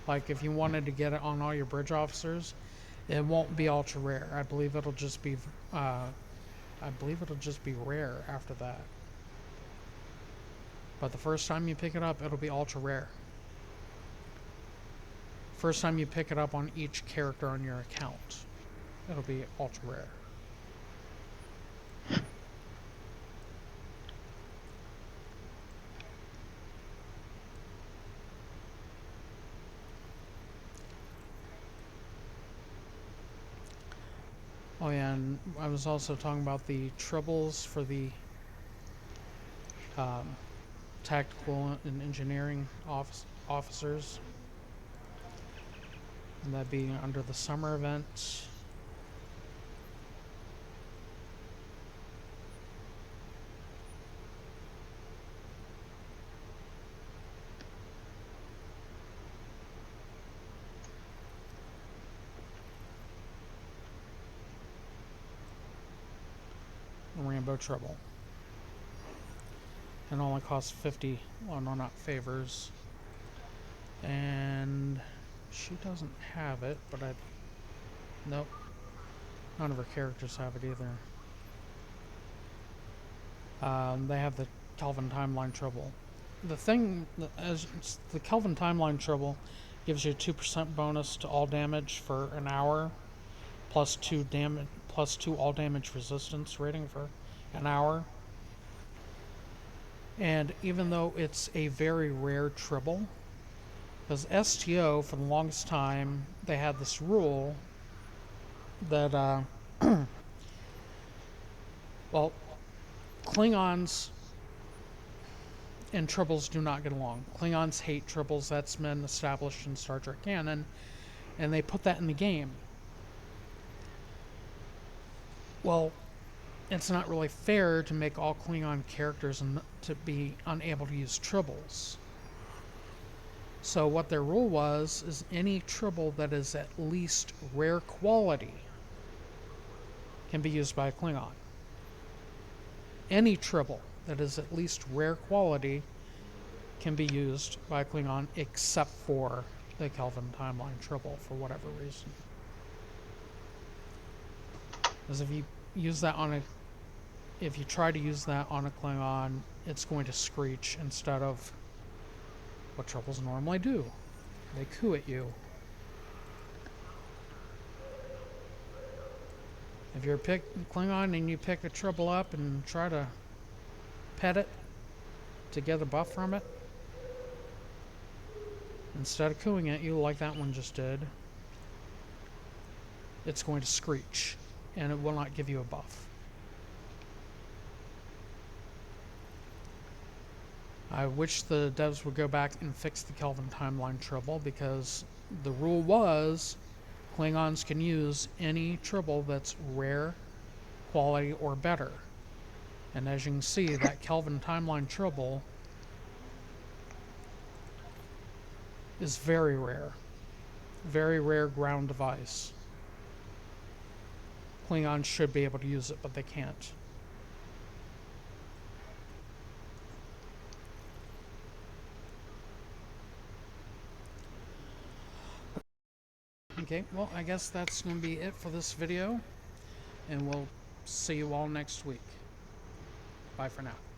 like if you wanted to get it on all your bridge officers, it won't be ultra rare. I believe it'll just be rare after that. But the first time you pick it up, it'll be ultra rare. First time you pick it up on each character on your account, it'll be ultra rare. Oh yeah, and I was also talking about the tribbles for the tactical and engineering officers. And that being under the summer event. Rainbow Trouble. It only costs 50. Well, no, not favors. And she doesn't have it, but nope. None of her characters have it either. They have the Kelvin Timeline Trouble. The thing, as the Kelvin Timeline Trouble gives you a 2% bonus to all damage for an hour, plus 2 all damage resistance rating for an hour. And even though it's a very rare tribble, because STO for the longest time they had this rule that well, Klingons and tribbles do not get along. Klingons hate tribbles. That's been established in Star Trek canon, and they put that in the game. Well, it's not really fair to make all Klingon characters to be unable to use tribbles. So what their rule was is any tribble that is at least rare quality can be used by a Klingon. Any tribble that is at least rare quality can be used by a Klingon except for the Kelvin Timeline tribble for whatever reason. Because if you use that if you try to use that on a Klingon, it's going to screech instead of what tribbles normally do. They coo at you. If you're a Klingon and you pick a tribble up and try to pet it to get a buff from it, instead of cooing at you like that one just did, it's going to screech and it will not give you a buff. I wish the devs would go back and fix the Kelvin Timeline tribble, because the rule was Klingons can use any tribble that's rare, quality, or better. And as you can see, that Kelvin Timeline tribble is very rare. Very rare ground device. Klingons should be able to use it, but they can't. Okay, well, I guess that's going to be it for this video, and we'll see you all next week. Bye for now.